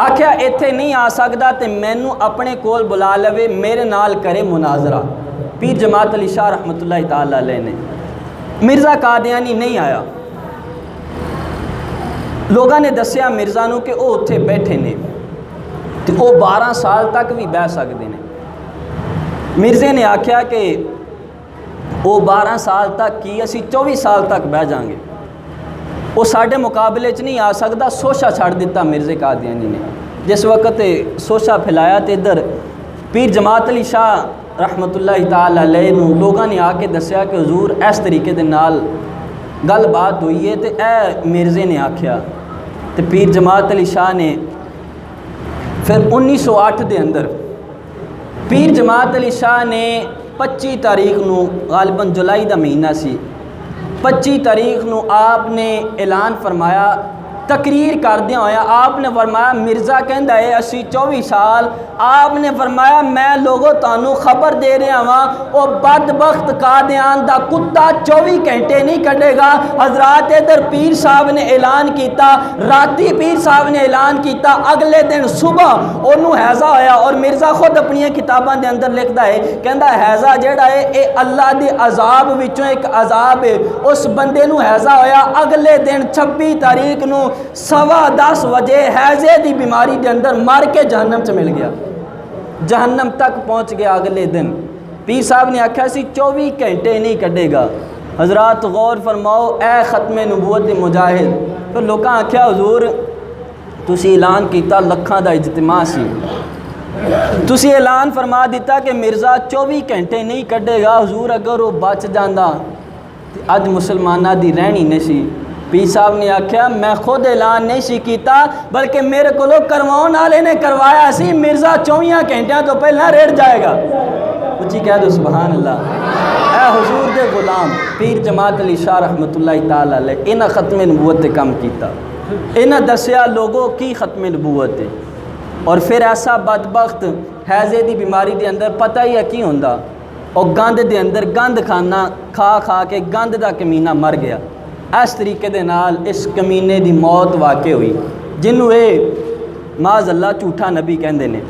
آکھیا ایتھے نہیں آ سکدا تے مینوں اپنے کول بلا لوے, میرے نال کرے مناظرہ. پیر جماعت علی شاہ رحمۃ اللہ تعالی علیہ نے. مرزا قادیانی نہیں آیا. لوگاں نے دسیا مرزا نو کہ او اتھے بیٹھے نے تے او 12 سال تک بھی بہ سکدے نے. مرزے نے آکھیا کہ او 12 سال تک کی, اسی 24 سال تک بہ جائیں گے. وہ ساڈے مقابلے چ نہیں آ سکدا. سوشا چھڑ دیتا مرزے قادیانی نے. جس وقت سوشا پھیلایا تے ادھر پیر جماعت علی شاہ رحمۃ اللہ تعالی علیہ نو لوگاں نے آ کے دسیا کہ حضور اس طریقے دے نال گل بات ہوئی ہے. تے اے مرزے نے آکھیا تے پیر جماعت علی شاہ نے پھر 1908 دے اندر پیر جماعت علی شاہ نے 25 تاریخ نو غالباً جولائی دا مہینہ سی, 25 تاریخ نو آپ نے اعلان فرمایا, تقریر کردیا ہویا آپ نے فرمایا مرزا کہندا ہے اسی 24 سال. آپ نے فرمایا میں لوگوں تانوں خبر دے رہا ہاں, او بدبخت قادیان دا کتا 24 گھنٹے نہیں کڈے گا. حضرات ادھر پیر صاحب نے اعلان کیتا, راتی پیر صاحب نے اعلان کیتا, اگلے دن صبح انہوں حیضہ ہویا. اور مرزا خود اپنی کتاباں دے اندر لکھدا ہے, کہندا حیضہ جڑا ہے اے اللہ دے عذاب وچوں ایک عذاب ہے. اس بندے نو حیضہ ہویا, اگلے دن 26 تاریخ نو 10:15 بجے حیضے دی بیماری دے اندر مار کے جہنم چ مل گیا, جہنم تک پہنچ گیا اگلے دن. پیر صاحب نے آکھا سی 24 گھنٹے نہیں کڈے گا. حضرات غور فرماؤ, اے ختم نبوت دے مجاہد. پھر لوکاں آکھیا حضور تسی اعلان کیتا لکھاں دا اجتماع سی, تسی اعلان فرما دیتا کہ مرزا 24 گھنٹے نہیں کڈے گا. حضور اگر وہ بچ جاندا اج مسلمانہ دی رہنی نہیں سی. پیر صاحب نے آکھیا میں خود اعلان نہیں سی کیتا بلکہ میرے کو کرواؤن والے نے کروایا سی, مرزا 24 گھنٹیاں تو پہلا ریڑ جائے گا. اچھی کہہ دو سبحان اللہ. اے اے حضور دے غلام پیر جماعت علی شاہ رحمۃ اللہ تعالی علیہ انہاں ختم نبوت تے کم کیتا، انہاں دسیا لوگوں کی ختم نبوت ہے۔ اور پھر ایسا بدبخت حیضے دی بیماری دے اندر پتہ ہی ہے کی ہوندا، اور گند دے اندر گند کھانا کھا کھا کے گند دا کمینہ مر گیا۔ اس طریقے دے نال اس کمینے دی موت واقع ہوئی، جنوں اے معاذ اللہ جھوٹا نبی کہندے نے،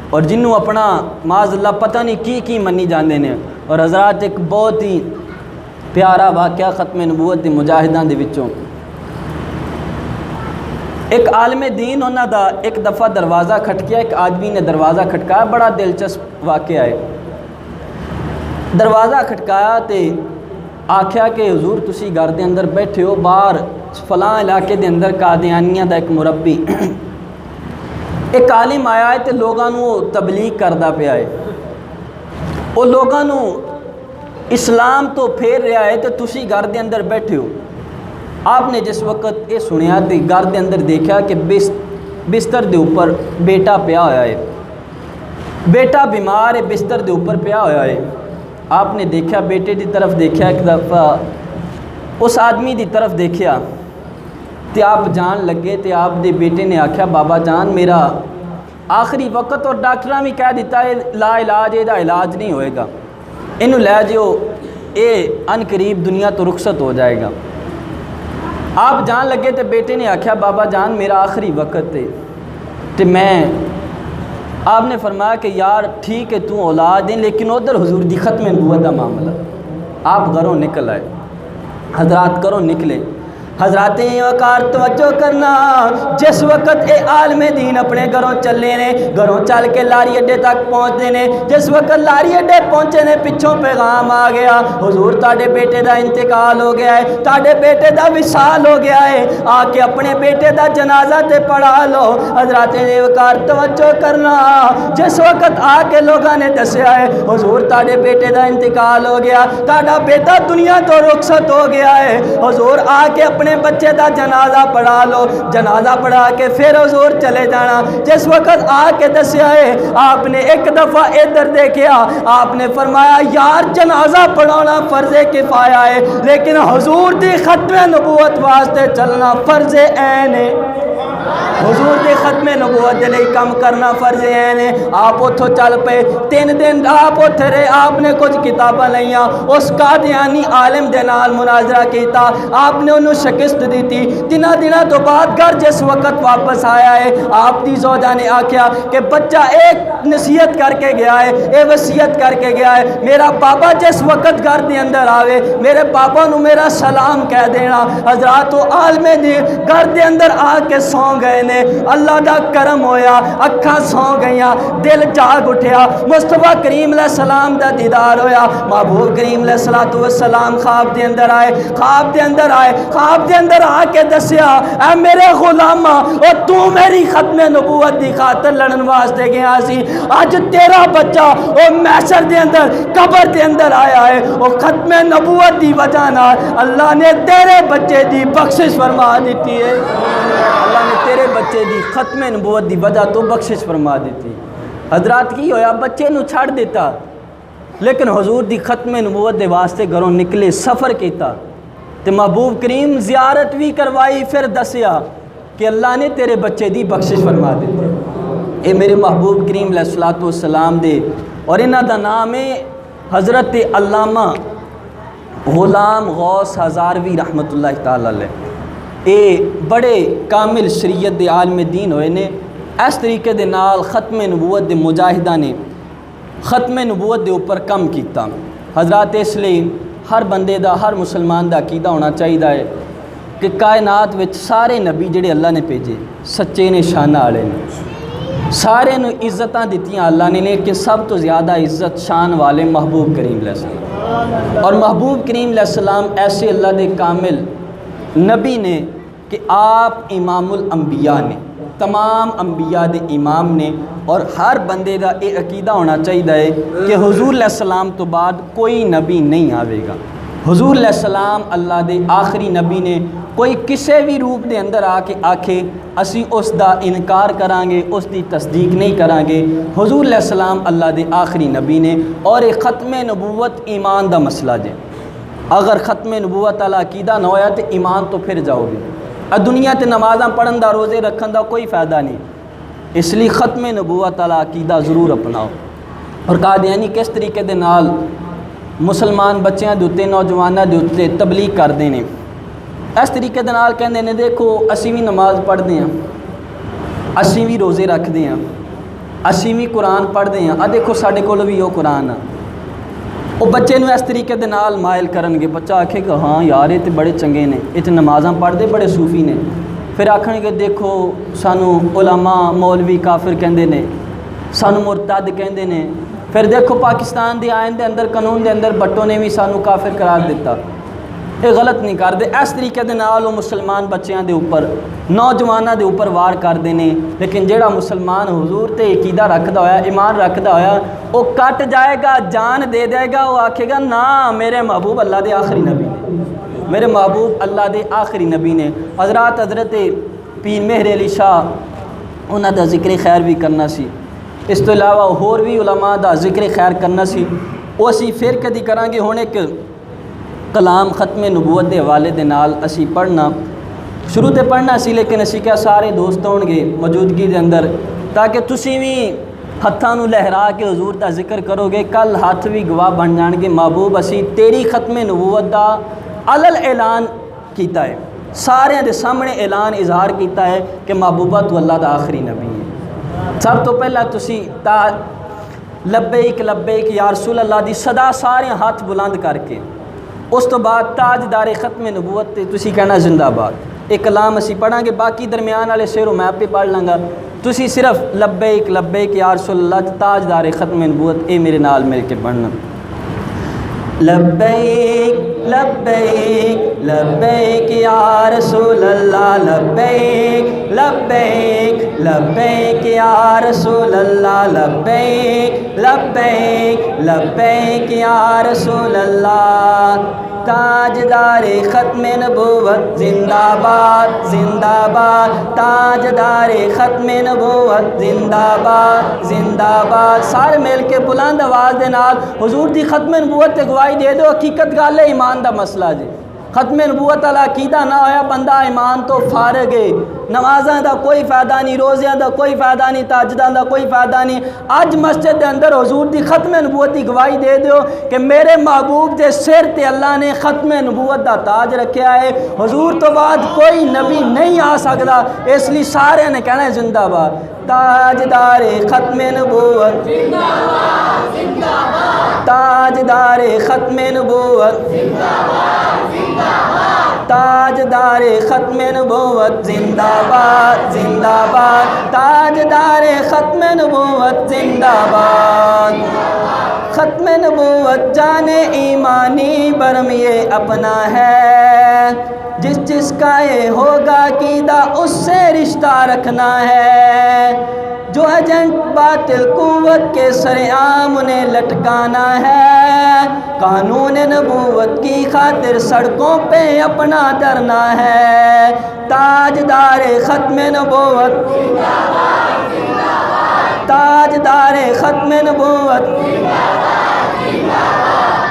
اور جنوں اپنا معاذ اللہ پتہ نہیں کی منی جاندے نے۔ اور حضرات ایک بہت ہی پیارا واقعہ ختم نبوت دے مجاہداں دے وچوں، ایک عالم دین انہاں دا ایک دفعہ دروازہ کھٹکیا، ایک آدمی نے دروازہ کھٹکایا، بڑا دلچسپ واقعہ ہے۔ دروازہ کھٹکایا تے آکھیا کہ حضور تسی گھر دے اندر بیٹھے ہو، باہر فلاں علاقے دے اندر قادیانیہ دا ایک مربی ایک عالم آیا ہے تے لوگاں نوں تبلیغ کردا پیا ہے، وہ لوگاں نوں اسلام تو پھیر رہا ہے تے تسی گھر دے اندر بیٹھے ہو۔ آپ نے جس وقت یہ سنیا تے گھر دے اندر دیکھا کہ بستر دے اوپر بیٹا پیا ہوا ہے، بیٹا بیمار ہے، بستر دے اوپر پیا ہوا ہے۔ آپ نے دیکھا، بیٹے دی طرف دیکھا، ایک دفعہ اس آدمی دی طرف دیکھا تے آپ جان لگے تے آپ دے بیٹے نے آکھیا بابا جان میرا آخری وقت، اور ڈاکٹراں بھی کہہ دیتا ہے لا علاج، یہ علاج نہیں ہوئے گا، انہوں لے جاؤ، اے ان قریب دنیا تو رخصت ہو جائے گا۔ آپ جان لگے تے بیٹے نے آکھیا بابا جان میرا آخری وقت ہے تے میں، آپ نے فرمایا کہ یار ٹھیک ہے تو اولاد ہیں، لیکن ادھر حضور دی ختم نبوت کا معاملہ۔ آپ گھروں نکل آئے، حضرات گھروں نکلے، حضرات وقار توجہ کرنا، جس وقت اے عالم دین اپنے گھروں چلے نے، گھروں چل کے لاری اڈے تک پہنچتے نے، جس وقت لاری اڈے پہنچے نے پچھوں پیغام آ گیا حضور تاڑے بیٹے دا انتقال ہو گیا ہے، تاڑے بیٹے دا وصال ہو گیا ہے، آ کے اپنے بیٹے دا جنازہ تے پڑھا لو۔ حضرات وقار توجہ کرنا، جس وقت آ کے لوگاں نے دسیا ہے حضور تاڑے بیٹے دا انتقال ہو گیا، تاڑا بیٹا دنیا تو رخصت ہو گیا ہے، حضور آ کے اپنے بچے دا جنازہ پڑھا لو، جنازہ پڑھا کے پھر حضور چلے جانا۔ جس وقت آ کے دسیا ہے آپ نے ایک دفعہ ادھر دیکھیا، آپ نے فرمایا یار جنازہ پڑھانا فرض کفایہ ہے، لیکن حضور دی ختم نبوت واسطے چلنا فرض عین ہے، حضور دی ختم نبوت دے لئی کم کرنا فرض عین ہے۔ آپ اتھوں چل پے، 3 دن آپ اتھے رہے، آپ نے کچھ کتاباں لیاں، اس قادیانی عالم دے نال مناظرہ کیتا، آپ نے انہوں شکست دیتی۔ 3 دنوں تو بعد گھر جس وقت واپس آیا ہے، آپ دی زوجہ نے آکھیا کہ بچہ ایک نصیحت کر کے گیا ہے، اے وصیت کر کے گیا ہے، میرا پاپا جس وقت گھر دے اندر آوے میرے پاپا نو میرا سلام کہہ دینا۔ حضرات و عالم دین گھر دے اندر آ کے سو گئے نے، اللہ دا کرم ہویا، اکھاں سو گئیاں، دل جاگ اٹھیا، مصطفیٰ کریم علیہ السلام دا دیدار ہویا، محبوب کریم علیہ السلام خواب دے اندر آئے، خواب دے اندر آئے، خواب دے اندر آ کے دسیا اے میرے غلامہ، اور تو میری ختم نبوت دی خاطر لڑن واسطے گیا سی، آج تیرا بچہ او محشر دے اندر قبر دے اندر آیا ہے، اور ختم نبوت دی وجہ نال اللہ نے تیرے بچے دی بخشش فرما دیتی ہے، اللہ نے تیرے بچے دی ختم نبوت دی وجہ تو بخشش فرما دیتی۔ حضرات کی ہویا بچے نو چھڑ دیتا، لیکن حضور دی ختم نبوت دے واسطے گھروں نکلے، سفر کیتا تے محبوب کریم زیارت بھی کروائی، پھر دسیا کہ اللہ نے تیرے بچے دی بخشش فرما دیتی۔ اے میرے محبوب کریم علیہ السلام دے، اور انہاں دا نام ہے حضرت علامہ غلام غوث ہزاروی رحمۃ اللہ تعالی علیہ۔ اے بڑے کامل شریعت دے عالم دین ہوئے نے، اس طریقے دے نال ختم نبوت دے مجاہدہ نے ختم نبوت دے اوپر کم کیتا۔ حضرات اس لیے ہر بندے دا، ہر مسلمان دا عقیدہ ہونا چاہیے کہ کائنات وچ سارے نبی جڑے اللہ نے بھیجے سچے نے، شانہ والے نے، سارے نو عزتاں دتیاں اللہ نے، لیکن سب تو زیادہ عزت شان والے محبوب کریم علیہ السلام، اور محبوب کریم علیہ السلام ایسے اللہ دے کامل نبی نے کہ آپ امام الانبیاء نے، تمام انبیاء دے امام نے، اور ہر بندے دا یہ عقیدہ ہونا چاہیے کہ حضور علیہ السلام تو بعد کوئی نبی نہیں آوے گا، حضور علیہ السلام اللہ دے آخری نبی نے کوئی کسے بھی روپ دے اندر آ کے آکھے اسی اس دا انکار کران گے، اس دی تصدیق نہیں کران گے۔ حضور علیہ السلام اللہ دے آخری نبی نے، اور ایک ختم نبوت ایمان دا مسئلہ جے۔ اگر ختم نبوت والا عقیدہ نہ ہویا تو ایمان تو پھر جاؤ گے۔ دنیا تے نمازاں پڑھن دا، روزے رکھن دا کوئی فائدہ نہیں، اس لیے ختم نبوت والا عقیدہ ضرور اپناؤ۔ اور قادیانی کس طریقے دے نال مسلمان بچیاں دے اُتے، نوجواناں دے اُتے تبلیغ کردے نے، اس طریقے دے نال کہندے نے دیکھو اسی بھی نماز پڑھتے ہیں، اسی بھی روزے رکھتے ہیں، اسی بھی قرآن پڑھتے ہیں، دیکھو ساڈے کول بھی وہ قرآن ہے۔ وہ بچے نو اس طریقے دے نال مائل کرن گے، بچہ آکھے گا ہاں یار یہ تے بڑے چنگے نے، یہ تے نمازاں پڑھتے بڑے صوفی نے، پھر آکھن گے دیکھو سانو علماء مولوی کافر کہندے نے، سانو مرتد کہندے نے، پھر دیکھو پاکستان دے آئین دے اندر قانون دے اندر بٹوں نے بھی سانو کافر قرار دیتا۔ یہ غلط نہیں کرتے، اس طریقے دے نال وہ مسلمان بچیاں دے اوپر، نوجواناں دے اوپر وار کردے نے۔ لیکن جیڑا مسلمان حضور تے عقیدہ رکھدا ہویا، ایمان رکھدا ہویا، وہ کٹ جائے گا، جان دے دے گا، وہ آکھے گا نا میرے محبوب اللہ دے آخری نبی نے، میرے محبوب اللہ دے آخری نبی نے۔ حضرت پیر مہر علی شاہ انہاں دا ذکر خیر بھی کرنا سی، اس تو علاوہ ہور بھی علماء دا ذکر خیر کرنا سی، وہ اسی پھر کدی کران گے۔ ہن ایک کلام ختم نبوت دے حوالے دے نال اسی پڑھنا شروع تے پڑھنا سی، لیکن اسی کیا سارے دوست ہون گے موجودگی دے اندر، تاکہ تسی بھی ہتھاں نو لہرا کے حضور دا ذکر کرو گے، کل ہاتھ بھی گواہ بن جان گے محبوب اسی تیری ختم نبوت دا علل اعلان کیتا ہے، سارے دے سامنے اعلان اظہار کیتا ہے کہ محبوبہ تو اللہ دا آخری نبی ہے۔ سب تو پہلا تسی لبیک لبیک یا رسول اللہ دی صدا سارے ہاتھ بلند کر کے، اس تو بعد تاجدار ختم نبوت تے تسی کہنا زندہ باد۔ ایک کلام اسی پڑھاں گے، باقی درمیان والے شعر میں آپ پہ پڑھ لوں گا، تسی صرف لبیک لبیک یا رسول اللہ تاجدار ختم نبوت اے میرے نال مل کے پڑھنا۔ لبیک لبیک لبیک یا رسول اللہ، لبیک لبیک لبیک یا رسول اللہ، لبیک لبیک لبیک یا رسول اللہ۔ تاجدار ختم نبوت زندہ باد زندہ باد، تاجدار ختم نبوت زندہ باد زندہ باد۔ سارے مل کے بلند آواز دے نال حضور دی ختم نبوت تے گواہی دے دو۔ حقیقت گل ہے ایمان دا مسئلہ جی، ختم نبوت والا عقیدہ نہ ہویا بندہ ایمان تو فارغ ہے، نمازاں دا کوئی فائدہ نہیں، روزیاں دا کوئی فائدہ نہیں، تہجداں دا کوئی فائدہ نہیں۔ اج مسجد دے اندر حضور دی ختم نبوت دی گواہی دے دیو کہ میرے محبوب دے سر تے اللہ نے ختم نبوت دا تاج رکھیا ہے، حضور تو بعد کوئی نبی نہیں آ سکدا، اس لیے سارے نے کہنا ہے زندہ باد۔ تاجدار ختم نبوت زندہ باد زندہ باد، تاجدار ختم نبوت زندہ باد زندہ باد، تاجدار ختم نبوت زندہ باد زندہ باد، تاجدار ختم نبوت زندہ باد۔ ختم نبوت جان ایمانی برم یہ اپنا ہے، جس جس کا یہ ہوگا عقیدہ اس سے رشتہ رکھنا ہے، جو ایجنٹ باطل قوت کے سر عام انہیں لٹکانا ہے، قانون نبوت کی خاطر سڑکوں پہ اپنا ڈرنا ہے۔ تاجدار ختم نبوت تاجدار ختم نبوت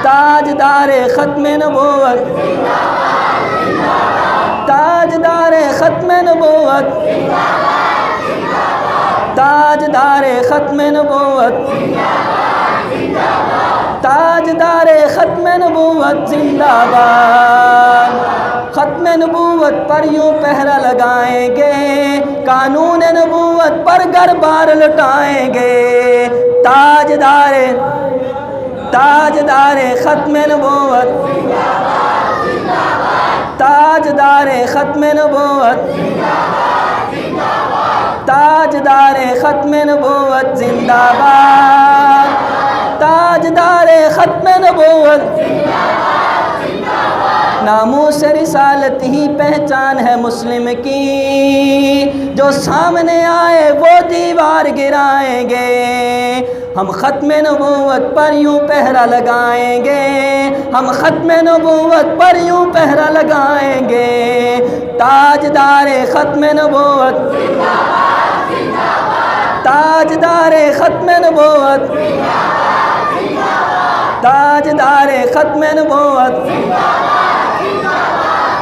تاجدار ختم نبوت تاجدار ختم نبوت تاجدار ختم نبوت تاجدار ختم نبوت زندہ باد۔ ختم نبوت پر یوں پہرا لگائیں گے، قانون نبوت پر گھر بار لٹائیں گے۔ تاجدار تاجدار ختم نبوت تاجدار ختم نبوت تاجدار ختم نبوت زندہ باد، تاجدار ختم نبوت۔ ناموس رسالت ہی پہچان ہے مسلم کی، جو سامنے آئے وہ دیوار گرائیں گے۔ ہم ختم نبوت پر یوں پہرا لگائیں گے، ہم ختم نبوت پر یوں پہرا لگائیں گے، تاجدار ختم نبوت، تاجدار ختم نبوت، تاجدار ختم نبوت،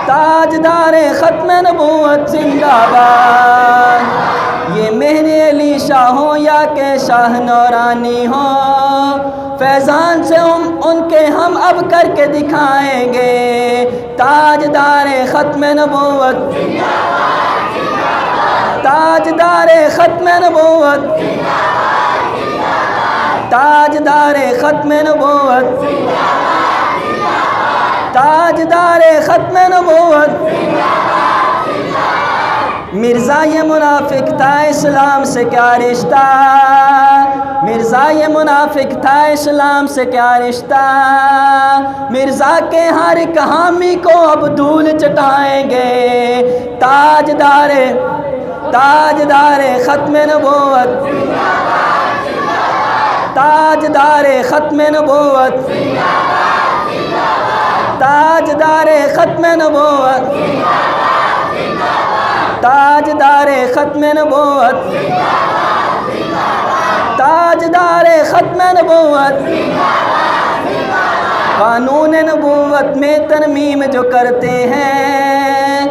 تاجدار ختم نبوت زندہ باد۔ یہ میرے علی شاہ ہوں یا کہ شاہ نورانی ہوں، فیضان سے ان کے ہم اب کر کے دکھائیں گے، تاجدار ختم نبوت، تاجدار ختم نبوت، تاجدار ختم نبوت، تاجدار ختم نبوت۔ مرزا یہ منافق تھا اسلام سے کیا رشتہ، مرزا یہ منافق تھا اسلام سے کیا رشتہ، مرزا کے ہر ایک حامی کو اب دھول چٹائیں گے، تاجدار، تاجدار ختم نبوت، تاجدار ختم نبوت، تاجدار ختم نبوت، تاجدار ختم نبوت، تاجدار ختم نبوت۔ قانون نبوت میں ترمیم جو کرتے ہیں،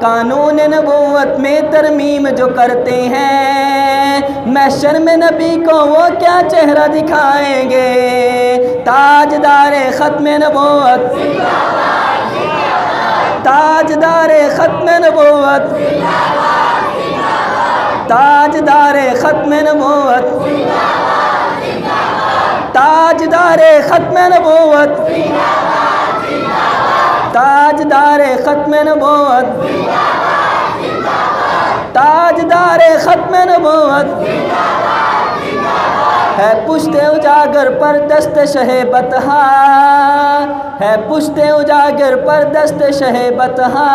قانون نبوت میں ترمیم جو کرتے ہیں، محشر میں نبی کو وہ کیا چہرہ دکھائیں گے، تاجدار ختم نبوت، تاجدار ختم نبوت، تاجدار ختم نبوت، تاجدار ختم نبوت، تاجدار ختم نبوت، تاجدار ختم نبوت۔ ہے پشت اجاگر پر دست شہ بطحا، ہے پشت اجاگر پر دست شہ بطحا،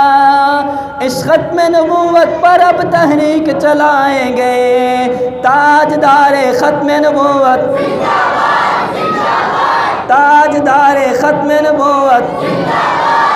اس ختم نبوت پر اب تحریک چلائیں گے، تاجدار ختم نبوت، تاجدار ختم نبوت،